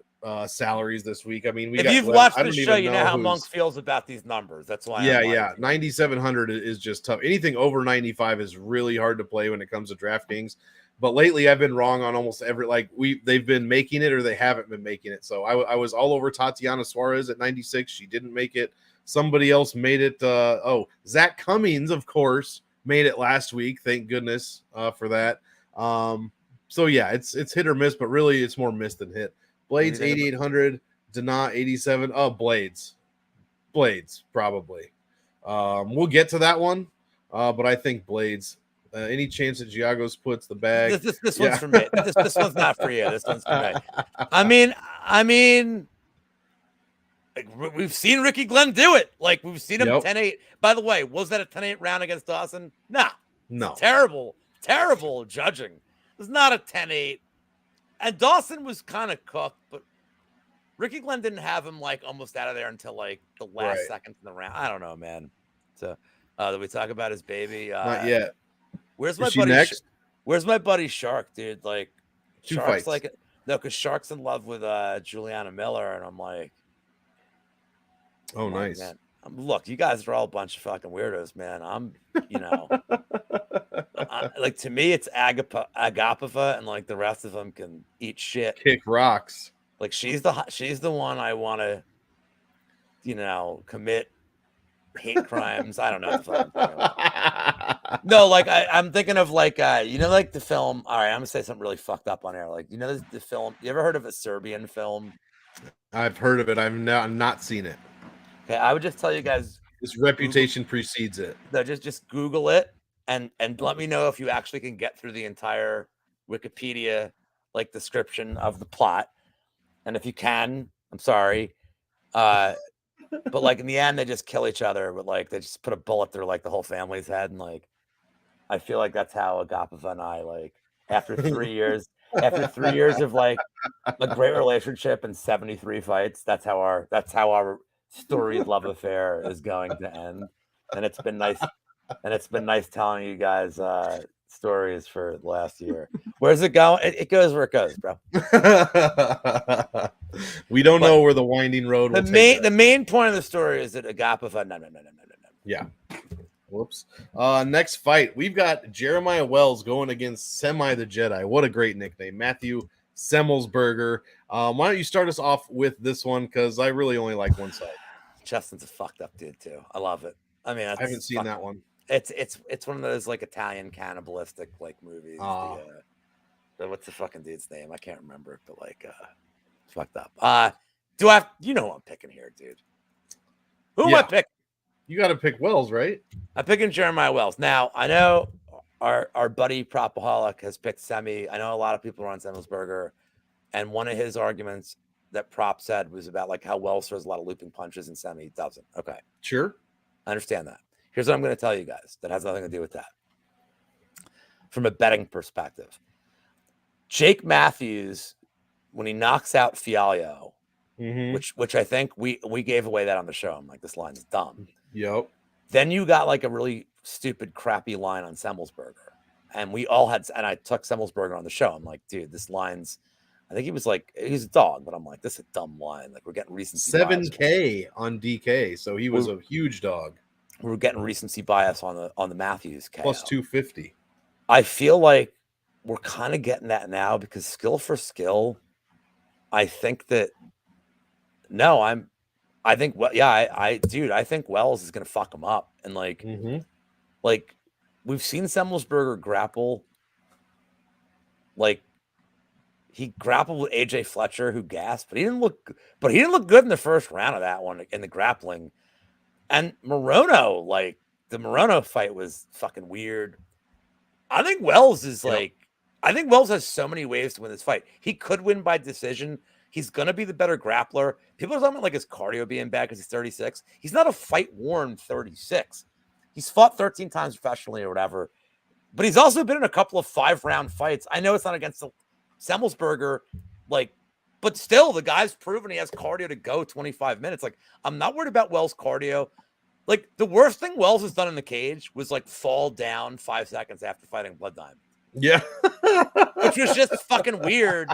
salaries this week. I mean, if you've watched the show, you know how Monk feels about these numbers. That's why. Yeah. 9,700 is just tough. Anything over 95 is really hard to play when it comes to DraftKings. But lately, I've been wrong on almost every. Like they've been making it or they haven't been making it. So I was all over Tatiana Suarez at 96. She didn't make it. Somebody else made it. Zach Cummings, of course, made it last week. Thank goodness for that. So yeah, it's hit or miss, but really it's more miss than hit. Blades 8,800, Dana 87. Oh, Blades probably. We'll get to that one, but I think Blades. Any chance that Giagos puts the bag? This one's for me. This one's not for you. This one's for me. I mean, like, we've seen Ricky Glenn do it. Like we've seen him 10-8. By the way, was that a 10-8 round against Dawson? No. Terrible judging. It was not a 10-8. And Dawson was kind of cooked, but Ricky Glenn didn't have him like almost out of there until like the last seconds in the round. I don't know, man. So did we talk about his baby? Not yet. Where's my buddy? Where's my buddy Shark, dude? Like, Two Shark's fights. like No, because Shark's in love with Juliana Miller, and I'm like, oh, nice. Man, look, you guys are all a bunch of fucking weirdos, man. I'm, like to me, it's Agapova, and like the rest of them can eat shit. Kick rocks. Like she's the one I want to, commit hate crimes. I don't know what the fuck I'm talking about. No, like I'm thinking of like like the film. All right, I'm gonna say something really fucked up on air. Like the film. You ever heard of a Serbian film? I've heard of it. I've not seen it. Okay, I would just tell you guys. This reputation precedes it. No, just Google it and let me know if you actually can get through the entire Wikipedia like description of the plot. And if you can, I'm sorry. But like in the end, they just kill each other. But like they just put a bullet through like the whole family's head, and like I feel like that's how Agapova and I like after 3 years, of like a great relationship and 73 fights. That's how our storied love affair is going to end. And it's been nice telling you guys stories for last year. Where's it going? It goes where it goes, bro. We don't know where the winding road will take us. The main point of the story is that Agapova. No. Yeah. Whoops. Next fight, we've got Jeremiah Wells going against Semi the Jedi. What a great nickname, Matthew Semmelsberger. Why don't you start us off with this one? Because I really only like one side. Justin's a fucked up dude too. I love it. I mean, I haven't seen that one. It's one of those like Italian cannibalistic like movies. What's the fucking dude's name? I can't remember, but like fucked up. Do I have, who I'm picking here, dude? Who am I picking? You got to pick Wells, right? I'm picking Jeremiah Wells. Now, I know our buddy Propaholic has picked Semi. I know a lot of people are on Semmelsberger, and one of his arguments that Prop said was about like how Wells throws a lot of looping punches and Semi doesn't. Okay. Sure. I understand that. Here's what I'm going to tell you guys that has nothing to do with that. From a betting perspective, Jake Matthews, when he knocks out Fialho, which I think we gave away that on the show. I'm like, this line's dumb. Yep. Then you got like a really stupid, crappy line on Semmelsberger. And we all had, and I took Semmelsberger on the show. I'm like, dude, this line's, I think he's a dog, but I'm like, this is a dumb line. Like we're getting recency 7K on DK. So he was a huge dog. We're getting recency bias on the Matthews KO. Plus 250. I feel like we're kind of getting that now because skill for skill, I think that, I think Wells is going to fuck him up. And like we've seen Semmelsberger grapple. Like he grappled with AJ Fletcher, who gasped, but he didn't look good in the first round of that one in the grappling. And Morono, like the Morono fight was fucking weird. I think Wells is I think Wells has so many ways to win this fight. He could win by decision. He's going to be the better grappler. People are talking about like his cardio being bad because he's 36. He's not a fight-worn 36. He's fought 13 times professionally or whatever, but he's also been in a couple of 5-round fights. I know it's not against the Semmelsberger, but still the guy's proven he has cardio to go 25 minutes. Like, I'm not worried about Wells' cardio. Like, the worst thing Wells has done in the cage was like fall down 5 seconds after fighting Blood Diamond. Yeah. Which was just fucking weird.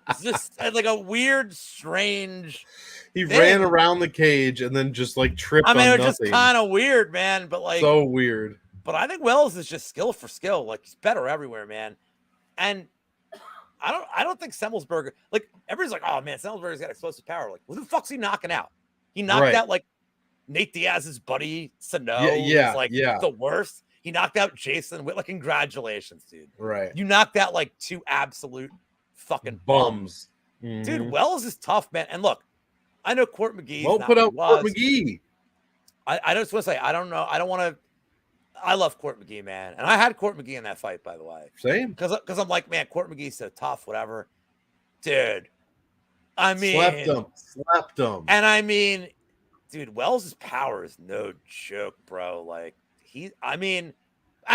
It's just like a weird, strange. He ran around the cage and then just like tripped. I mean, it was just kind of weird, man. But like, so weird. But I think Wells is just skill for skill. Like he's better everywhere, man. And I don't think Semmelsberger. Like everybody's like, oh man, Semmelsberger's got explosive power. Like, who the fuck's he knocking out? He knocked out like Nate Diaz's buddy Sano. The worst. He knocked out Jason Witt. Like, congratulations, dude. Right. You knocked out like 2 absolute fucking bums. Dude, Wells is tough, man. And look, I know Court McGee. Well put out Court McGee. I just want to say, I don't know. I don't want to. I love Court McGee, man. And I had Court McGee in that fight, by the way. Same. Because I'm like, man, Court McGee's so tough, whatever. Dude. I mean. Slapped him. And I mean, dude, Wells' power is no joke, bro. Like, and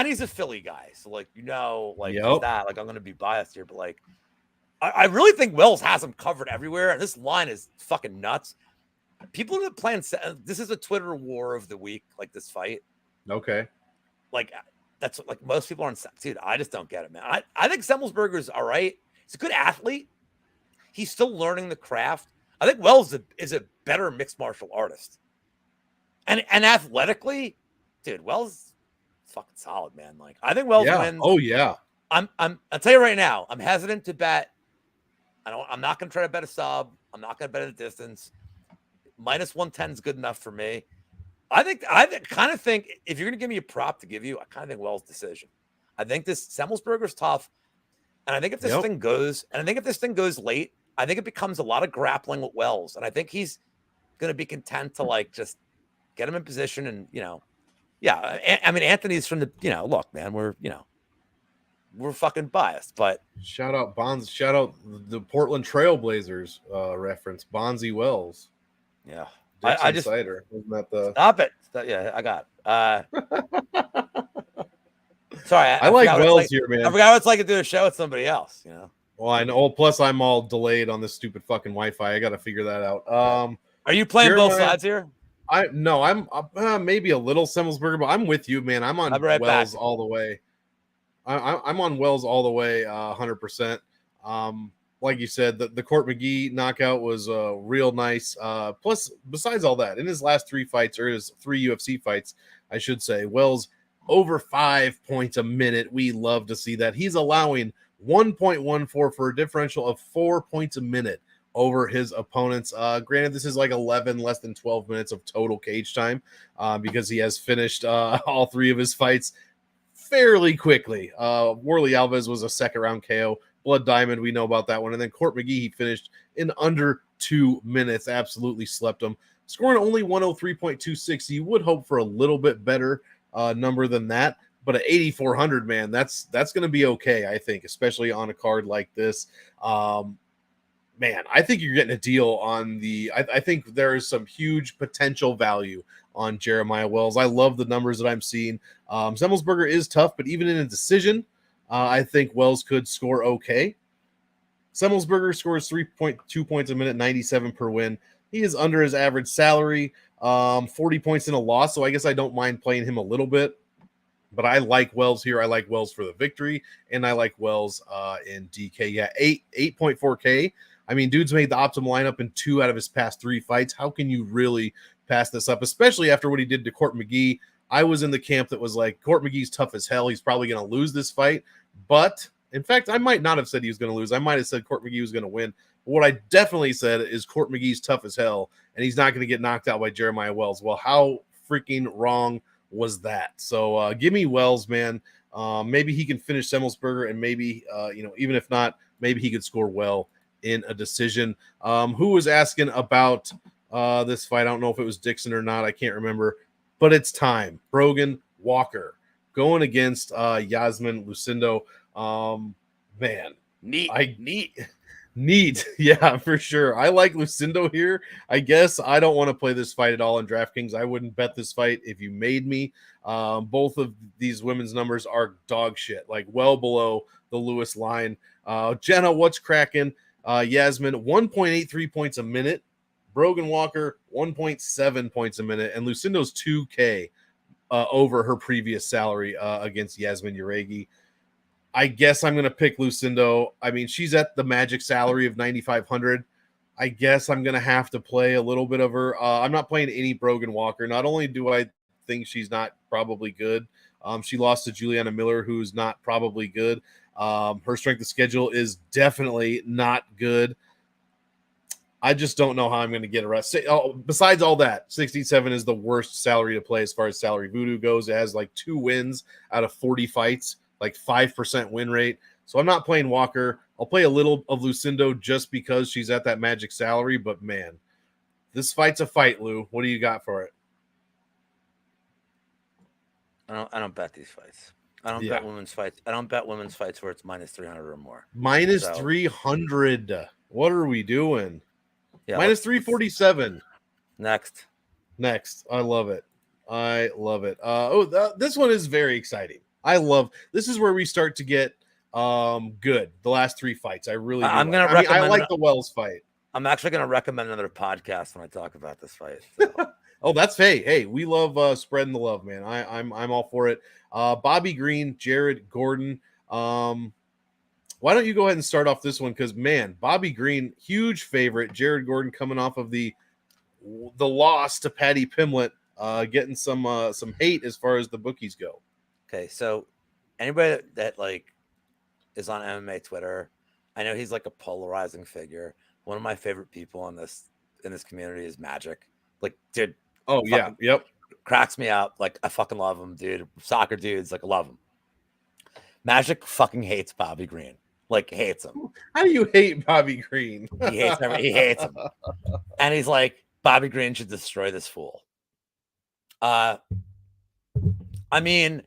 he's a Philly guy. So, like, he's that. Like, I'm going to be biased here, but, like, I really think Wells has him covered everywhere. And this line is fucking nuts. People are playing. This is a Twitter war of the week, like this fight. Okay. Like, that's like most people are on. Dude, I just don't get it, man. I think Semmelsberger's all right. He's a good athlete. he's still learning the craft. I think Wells is a better mixed martial artist. And athletically, dude, Wells is fucking solid, man. Like, I think Wells wins. Oh yeah. I'll tell you right now, I'm hesitant to bet. I'm not gonna try to bet a sub. I'm not gonna bet a distance. Minus 110 is good enough for me. I kind of think if you're gonna give me a prop to give you, I kind of think Wells' decision. I think this Semmelsberger's tough. And I think if this thing goes, late, I think it becomes a lot of grappling with Wells. And I think he's going to be content to like just get him in position. And, I mean, Anthony's from the, look, man, we're fucking biased, but shout out the Portland Trailblazers reference, Bonzi Wells. Yeah. I just cider. Wasn't that the stop it? Yeah, I got sorry, I like Wells here, man. I forgot what it's like to do a show with somebody else, Well, I know. Plus, I'm all delayed on this stupid fucking Wi-Fi. I got to figure that out. Are you playing both sides here? I'm maybe a little Semmelsberger, but I'm with you, man. I'm on Wells all the way. I'm on Wells all the way, 100%. Like you said, the Court McGee knockout was real nice. Plus, besides all that, in his last 3 fights, or his 3 UFC fights, I should say, Wells over 5 points a minute. We love to see that. He's allowing 1.14 for a differential of 4 points a minute over his opponents. Granted, this is like 11, less than 12 minutes of total cage time because he has finished all 3 of his fights fairly quickly. Warley Alves was a second round KO. Blood Diamond, we know about that one. And then Court McGee, he finished in under 2 minutes. Absolutely slept him. Scoring only 103.26. You would hope for a little bit better number than that. But at 8,400, man, that's going to be okay, I think, especially on a card like this. Man, I think you're getting a deal on the – I think there is some huge potential value on Jeremiah Wells. I love the numbers that I'm seeing. Semmelsberger is tough, but even in a decision, I think Wells could score okay. Semmelsberger scores 3.2 points a minute, 97 per win. He is under his average salary, 40 points in a loss, so I guess I don't mind playing him a little bit. But I like Wells here. I like Wells for the victory, and I like Wells in DK. Yeah, 8.4K. I mean, dude's made the optimal lineup in 2 out of his past 3 fights. How can you really pass this up, especially after what he did to Court McGee? I was in the camp that was like, Court McGee's tough as hell. He's probably going to lose this fight. But, in fact, I might not have said he was going to lose. I might have said Court McGee was going to win. But what I definitely said is Court McGee's tough as hell, and he's not going to get knocked out by Jeremiah Wells. Well, how freaking wrong was that? So give me Wells, man. Maybe he can finish Semmelsberger, and maybe, even if not, maybe he could score well in a decision. Who was asking about this fight? I don't know if it was Dixon or not. I can't remember. But it's time. Brogan Walker going against Yasmin Lucindo. Man. Neat. Yeah, for sure. I like Lucindo here. I guess I don't want to play this fight at all in DraftKings. I wouldn't bet this fight if you made me. Both of these women's numbers are dog shit, like well below the Lewis line. Jenna, what's cracking? Yasmin, 1.83 points a minute. Brogan Walker, 1.7 points a minute. And Lucindo's 2K over her previous salary against Yasmin Uregi. I guess I'm going to pick Lucindo. I mean, she's at the magic salary of 9,500. I guess I'm going to have to play a little bit of her. I'm not playing any Brogan Walker. Not only do I think she's not probably good, she lost to Juliana Miller, who's not probably good. Her strength of schedule is definitely not good. I just don't know how I'm going to get arrested. Besides all that, 67 is the worst salary to play as far as salary voodoo goes. It has like 2 wins out of 40 fights, like 5% win rate. So I'm not playing Walker. I'll play a little of Lucindo just because she's at that magic salary. But, man, this fight's a fight, Lou. What do you got for it? I don't bet these fights. I don't bet women's fights. I don't bet women's fights where it's minus 300 or more. Minus 300. What are we doing? Yeah, minus 347. Next. I love it. This one is very exciting. This is where we start to get good. The last 3 fights. I really do. I like the Wells fight. I'm actually going to recommend another podcast when I talk about this fight. So. Oh, that's hey, we love spreading the love, man. I'm all for it. Bobby Green, Jared Gordon. Why don't you go ahead and start off this one? Because, man, Bobby Green, huge favorite. Jared Gordon coming off of the loss to Paddy Pimblett, getting some hate as far as the bookies go. Okay, so anybody that like is on MMA Twitter, I know he's like a polarizing figure. One of my favorite people in this community is Magic. Like, dude. Oh yeah, yep. Cracks me up. Like, I fucking love him, dude. Soccer dudes, like, I love him. Magic fucking hates Bobby Green. Like, hates him. How do you hate Bobby Green? He hates him. He hates him. And he's like, Bobby Green should destroy this fool. I mean,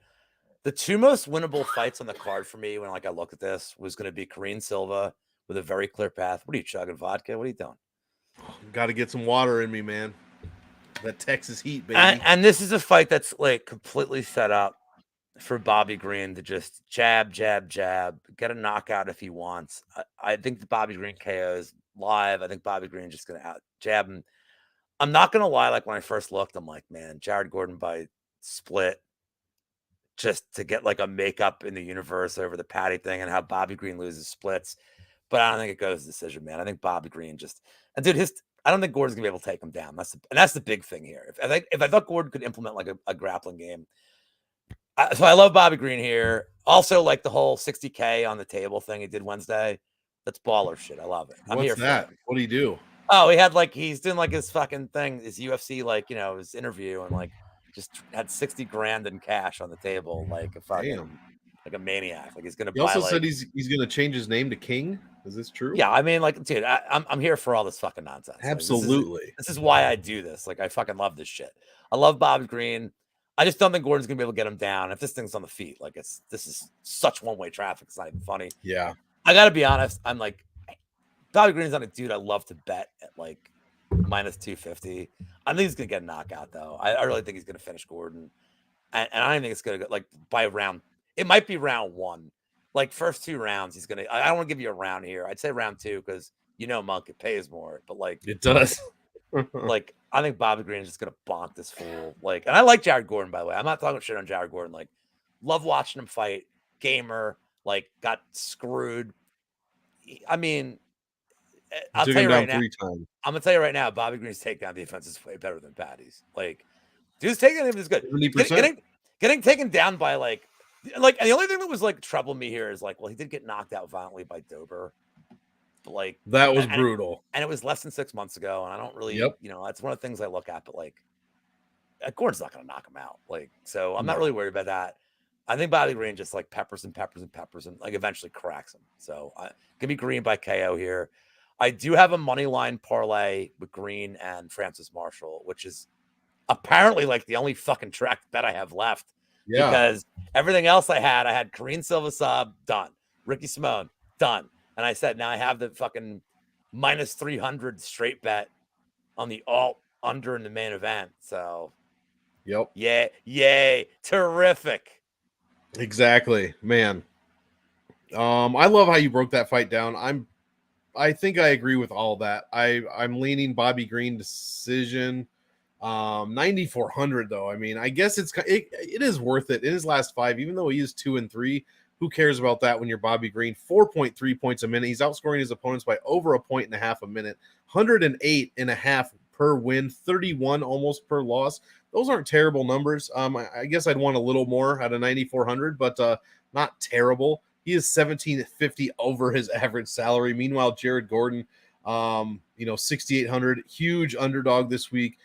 the two most winnable fights on the card for me when I looked at this was going to be Kareem Silva with a very clear path. What are you chugging, vodka? What are you doing? Got to get some water in me, man. That Texas heat, baby. And this is a fight that's like completely set up for Bobby Green to just jab, jab, jab, get a knockout if he wants. I think the Bobby Green KO is live. I think Bobby Green just going to out jab him. I'm not going to lie. Like, when I first looked, I'm like, man, Jared Gordon by split just to get like a makeup in the universe over the Patty thing and how Bobby Green loses splits. But I don't think it goes to decision, man. I think Bobby Green just, and dude, I don't think Gordon's gonna be able to take him down. That's the big thing here. If I thought Gordon could implement like a grappling game, so I love Bobby Green here. Also, like the whole 60K on the table thing he did Wednesday. That's baller shit. I love it. I'm What's here that? for it. What do you do? Oh, he's doing like his fucking thing, his UFC, like, his interview, and like just had 60 grand in cash on the table, like a fucking like a maniac. Like, he's gonna. He also said he's gonna change his name to King. Is this true? Yeah, I mean, like, dude, I'm here for all this fucking nonsense. Absolutely. Like, this is why I do this. Like, I fucking love this shit. I love Bobby Green. I just don't think Gordon's gonna be able to get him down. If this thing's on the feet, like, this is such one-way traffic. It's not even funny. Yeah. I gotta be honest. I'm like, Bobby Green's not a dude I love to bet at like minus 250. I think he's gonna get a knockout though. I really think he's gonna finish Gordon, and I don't think it's gonna go like by round. It might be round one. Like, first 2 rounds, he's gonna. I don't want to give you a round here. I'd say round 2 because Monk, it pays more. But like, it does. Like, I think Bobby Green is just gonna bonk this fool. Like, and I like Jared Gordon, by the way. I'm not talking shit on Jared Gordon. Like, love watching him fight. Gamer, like, got screwed. I mean, I'll tell you right now. I'm gonna tell you right now, Bobby Green's takedown defense is way better than Patty's. Like, dude's takedown defense is good. 70%. Getting taken down by like, and the only thing that was like troubling me here is like, well, he did get knocked out violently by Dober, but like, that was brutal, and it was less than 6 months ago, and I don't really, that's one of the things I look at, but like, Gordon's not gonna knock him out, like, so I'm not really worried about that. I think Bobby Green just like peppers and like eventually cracks him. So give me Green by KO here. I do have a money line parlay with Green and Francis Marshall, which is apparently like the only fucking track bet I have left. Yeah. Because everything else I had Kareem Silva sub, done. Ricky Simone, done. And I said, now I have the fucking minus 300 straight bet on the alt under in the main event. So, yay, terrific. Exactly, man. I love how you broke that fight down. I think I agree with all that. I'm leaning Bobby Green decision. 9,400 though. I mean, I guess it is worth it in his last 5, even though he is 2-3. Who cares about that when you're Bobby Green? 4.3 points a minute. He's outscoring his opponents by over 1.5 points a minute. 108.5 per win, 31 almost per loss. Those aren't terrible numbers. I guess I'd want a little more out of 9,400, but not terrible. He is 17.50 over his average salary. Meanwhile, Jared Gordon, 6,800, huge underdog this week.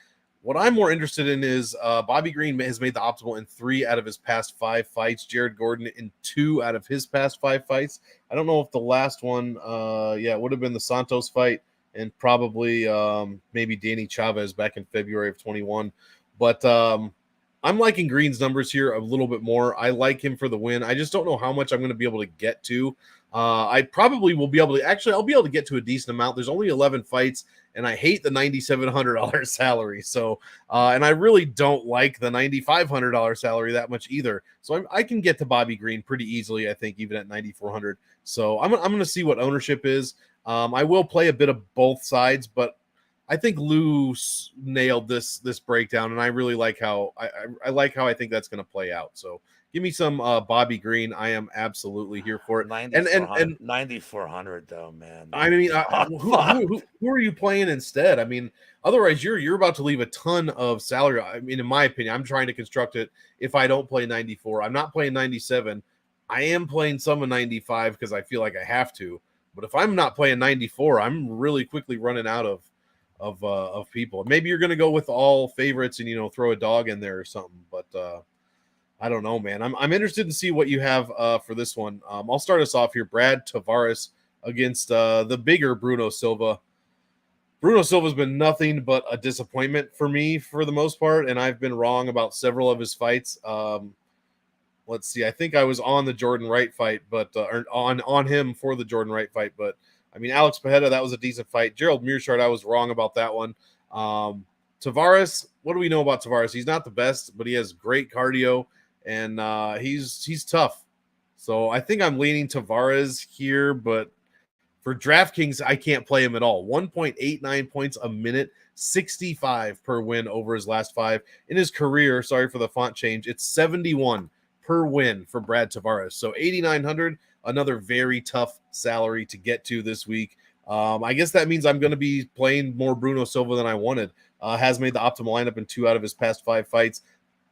What I'm more interested in is Bobby Green has made the optimal in 3 out of his past 5 fights. Jared Gordon in 2 out of his past 5 fights. I don't know if the last one, it would have been the Santos fight and probably maybe Danny Chavez back in February of 21. But I'm liking Green's numbers here a little bit more. I like him for the win. I just don't know how much I'm going to be able to get to. I probably will be able to. Actually, I'll be able to get to a decent amount. There's only 11 fights, and I hate the $9,700 salary. So, and I really don't like the $9,500 salary that much either. So I can get to Bobby Green pretty easily, I think, even at 9,400. So I'm going to see what ownership is. I will play a bit of both sides, but I think Lou nailed this breakdown, and I really like how I like how I think that's going to play out. So give me some Bobby Green. I am absolutely here for it. And 9,400 though, man. I mean, Fuck. who are you playing instead? I mean, otherwise you're about to leave a ton of salary. I mean, in my opinion, I'm trying to construct it. If I don't play 94, I'm not playing 97. I am playing some of 95 because I feel like I have to. But if I'm not playing 94, I'm really quickly running out of people. Maybe you're going to go with all favorites and throw a dog in there or something. But I don't know, man. I'm interested to see what you have for this one. I'll start us off here. Brad Tavares against the bigger Bruno Silva. Bruno Silva's been nothing but a disappointment for me for the most part, and I've been wrong about several of his fights. Let's see. I think I was on the Jordan Wright fight, but on him for the Jordan Wright fight. But I mean, Alex Pajeda, that was a decent fight. Gerald Mearshart, I was wrong about that one. Tavares, what do we know about Tavares? He's not the best, but he has great cardio, and he's tough. So I think I'm leaning Tavares here, but for DraftKings, I can't play him at all. 1.89 points a minute, 65 per win over his last 5. In his career, sorry for the font change, it's 71 per win for Brad Tavares. So 8,900, another very tough salary to get to this week. I guess that means I'm going to be playing more Bruno Silva than I wanted. Has made the optimal lineup in 2 out of his past 5 fights.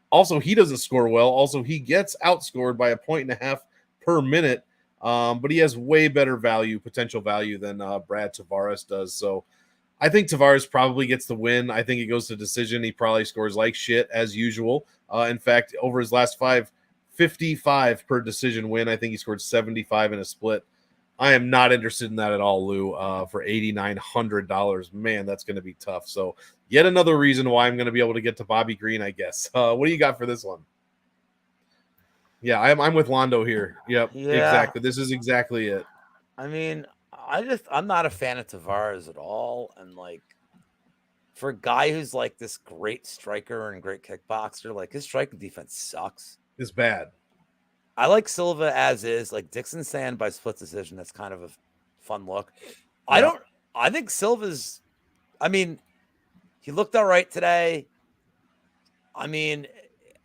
Also, he doesn't score well. Also, he gets outscored by 1.5 per minute. But he has way better potential value than Brad Tavares does. So I think Tavares probably gets the win. I think he goes to decision. He probably scores like shit as usual. In fact, over his last 5, 55 per decision win. I think he scored 75 in a split. I am not interested in that at all, Lou, for $8,900. Man, that's going to be tough. So yet another reason why I'm going to be able to get to Bobby Green, I guess. What do you got for this one? Yeah, I'm with Londo here. Yep, yeah. Exactly. This is exactly it. I mean, I'm not a fan of Tavares at all. And like, for a guy who's like this great striker and great kickboxer, like his striking defense sucks. It's bad. I like Silva as is. Like Dixon saying by split decision, that's kind of a fun look. Yeah. I think Silva's, I mean, he looked all right today. I mean,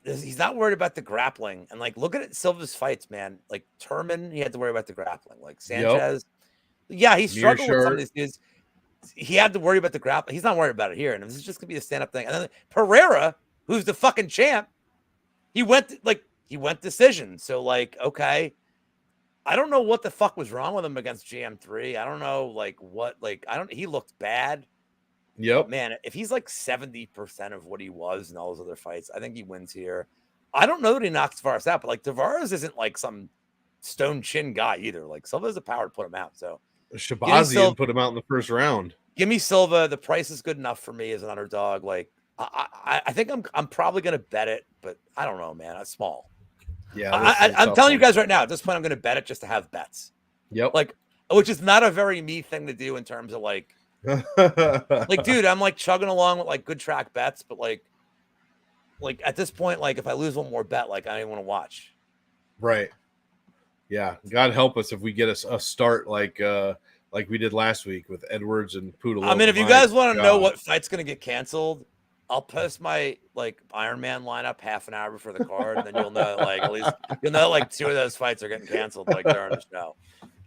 he's not worried about the grappling. And like, look at Silva's fights, man. Like Turman, he had to worry about the grappling. Like Sanchez, yeah, he struggled with some of these dudes. He had to worry about the grappling. He's not worried about it here. And this is just gonna be a stand-up thing. And then Pereira, who's the fucking champ, he went decision. So like, okay, I don't know what the fuck was wrong with him against GM3. I don't know he looked bad. Yep. But man, if he's like 70% of what he was in all those other fights, I think he wins here. I don't know that he knocks Tavares out, but like Tavares isn't like some stone chin guy either. Like Silva has the power to put him out. So Shabazian put him out in the first round. Give me Silva. The price is good enough for me as an underdog. Like I think I'm probably gonna bet it, but I don't know, man. It's small. Yeah, I'm telling you guys right now, at this point, I'm gonna bet it just to have bets. Yep. Like, which is not a very me thing to do in terms of like dude, I'm like chugging along with like good track bets, but like at this point, like if I lose one more bet, like I don't even want to watch. Right. Yeah. God help us if we get a start like we did last week with Edwards and Poodle. I mean, if you guys want to know what fight's gonna get canceled, I'll post my like Iron Man lineup half an hour before the card, and then you'll know like at least you'll know like 2 of those fights are getting canceled like during the show.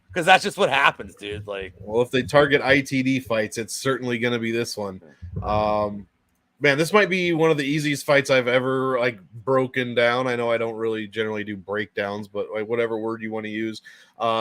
Because that's just what happens, dude. Like, well, if they target ITD fights, it's certainly going to be this one. Man, this might be one of the easiest fights I've ever like broken down. I know I don't really generally do breakdowns, but like whatever word you want to use.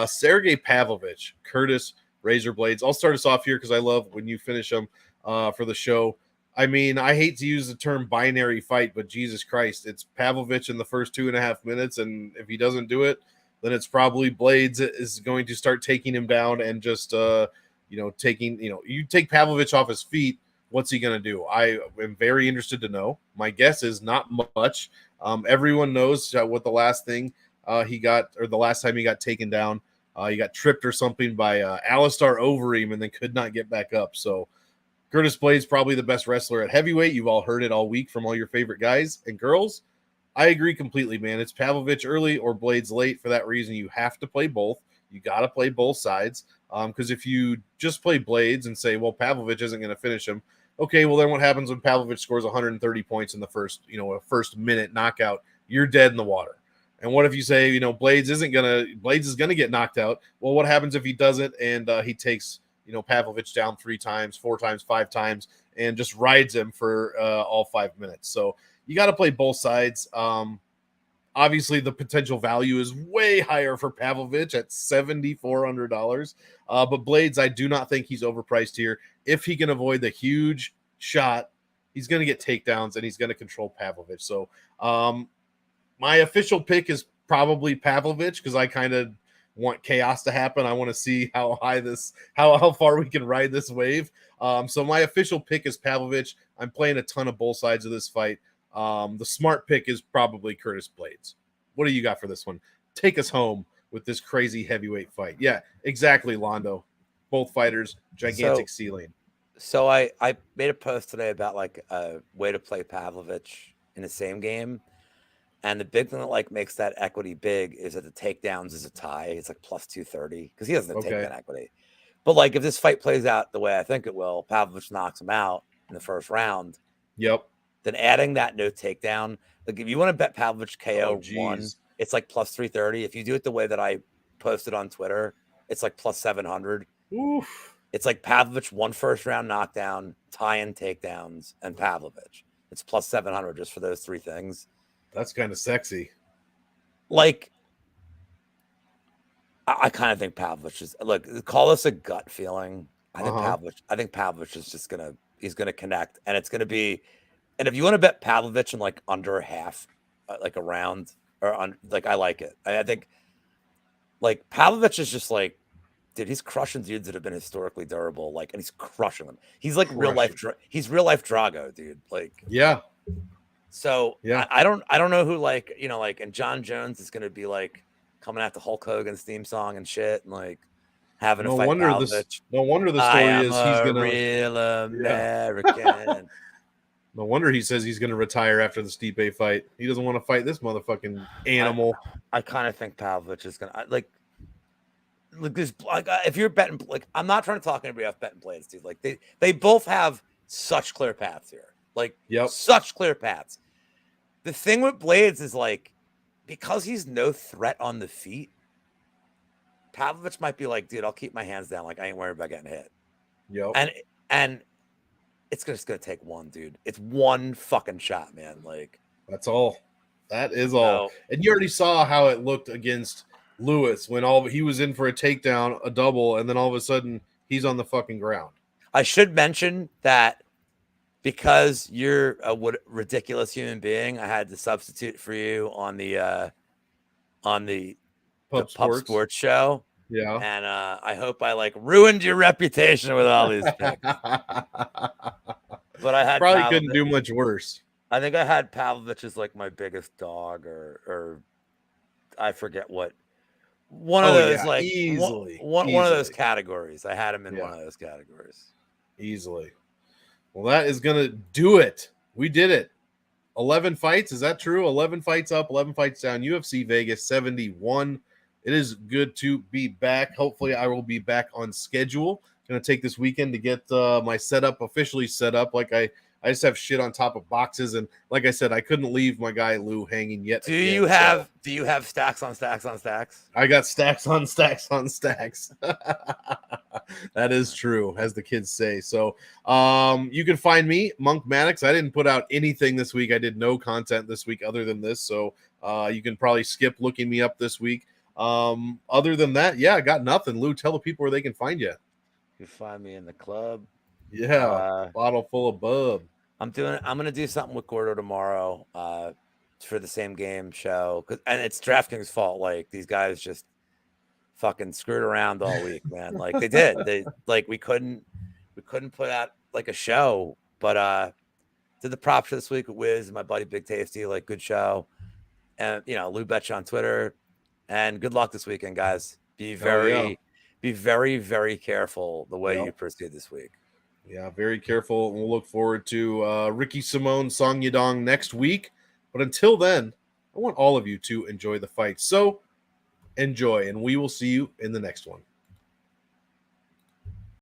Sergey Pavlovich, Curtis Razorblades. I'll start us off here because I love when you finish them for the show. I mean, I hate to use the term binary fight, but Jesus Christ, it's Pavlovich in the first 2.5 minutes, and if he doesn't do it, then it's probably Blades is going to start taking him down and just, you take Pavlovich off his feet. What's he going to do? I am very interested to know. My guess is not much. Everyone knows what the last thing he got, or the last time he got taken down, he got tripped or something by Alistar Overeem and then could not get back up. So Curtis Blades, probably the best wrestler at heavyweight. You've all heard it all week from all your favorite guys and girls. I agree completely, man. It's Pavlovich early or Blades late. For that reason, you have to play both. You got to play both sides. Because if you just play Blades and say, well, Pavlovich isn't going to finish him, okay, well then what happens when Pavlovich scores 130 points in the first minute knockout? You're dead in the water. And what if you say, Blades is gonna get knocked out? Well, what happens if he doesn't and he takes Pavlovich down 3 times, 4 times, 5 times, and just rides him for all 5 minutes? So you got to play both sides. Obviously, the potential value is way higher for Pavlovich at $7,400. But Blades, I do not think he's overpriced here. If he can avoid the huge shot, he's going to get takedowns and he's going to control Pavlovich. So my official pick is probably Pavlovich because I kind of want chaos to happen. I want to see how far we can ride this wave. So my official pick is Pavlovich. I'm playing a ton of both sides of this fight. The smart pick is probably Curtis Blades. What do you got for this one? Take us home with this crazy heavyweight fight. Yeah, exactly, Londo. Both fighters, gigantic ceiling. So I made a post today about like a way to play Pavlovich in the same game. And the big thing that makes that equity big is that the takedowns is a tie. It's like plus 230 because he doesn't take that equity. But if this fight plays out the way I think it will, Pavlovich knocks him out in the first round. Yep. Then adding that no takedown, if you want to bet Pavlovich KO 1, it's like plus 330. If you do it the way that I posted on Twitter, it's like plus 700. Oof. It's like Pavlovich 1 first round knockdown, tie-in takedowns, and Pavlovich. It's plus 700 just for those 3 things. That's kind of sexy. I kind of think Pavlovich is call this a gut feeling. I think Pavlovich is just he's gonna connect, and it's gonna be. And if you want to bet Pavlovich in under a half, like a round, or I like it. I think Pavlovich is just dude, he's crushing dudes that have been historically durable, and he's crushing them. He's real life. He's real life Drago, dude. Yeah. So yeah, I don't know who and John Jones is going to be coming out to Hulk Hogan's theme song and shit and having a fight. No wonder the story is he's going to real American. No wonder he says he's going to retire after the Stipe fight. He doesn't want to fight this motherfucking animal. I kind of think Pavlovich is going to this. If you're betting, I'm not trying to talk anybody off betting Blades, dude. They both have such clear paths here. Such clear paths. The thing with Blades is because he's no threat on the feet, Pavlovich might be dude, I'll keep my hands down. I ain't worried about getting hit. Yep. And it's just gonna take one, dude. It's one fucking shot, man. That's all. That is all. And you already saw how it looked against Lewis when he was in for a takedown, a double, and then all of a sudden he's on the fucking ground. I should mention that because you're a ridiculous human being, I had to substitute for you on the Pub Sports show. Yeah. And I hope I ruined your reputation with all these picks. But I had probably couldn't do much worse. I think I had Pavlovich as my biggest dog or I forget what. One of those easily. One of those categories. I had him in one of those categories. Easily. Well, that is going to do it. We did it. 11 fights. Is that true? 11 fights up, 11 fights down. UFC Vegas 71. It is good to be back. Hopefully, I will be back on schedule. Going to take this weekend to get my setup officially set up. I just have shit on top of boxes. And like I said, I couldn't leave my guy Lou hanging yet. Do you have stacks on stacks on stacks? I got stacks on stacks on stacks. That is true, as the kids say. So you can find me, MonkMMATics. I didn't put out anything this week. I did no content this week other than this. So you can probably skip looking me up this week. Other than that, I got nothing. Lou, tell the people where they can find you. You find me in the club. Yeah, bottle full of bub. I'm gonna do something with Gordo tomorrow for the same game show, and it's DraftKings' fault. These guys just fucking screwed around all week, man. They did. We couldn't put out a show, but did the prop show this week with Wiz and my buddy Big Tasty. Good show, and Lou Betya on Twitter. And good luck this weekend, guys. Be very, very careful the way you proceed this week. Yeah, very careful. We'll look forward to Ricky Simone Song Yadong next week. But until then, I want all of you to enjoy the fight. So enjoy, and we will see you in the next one.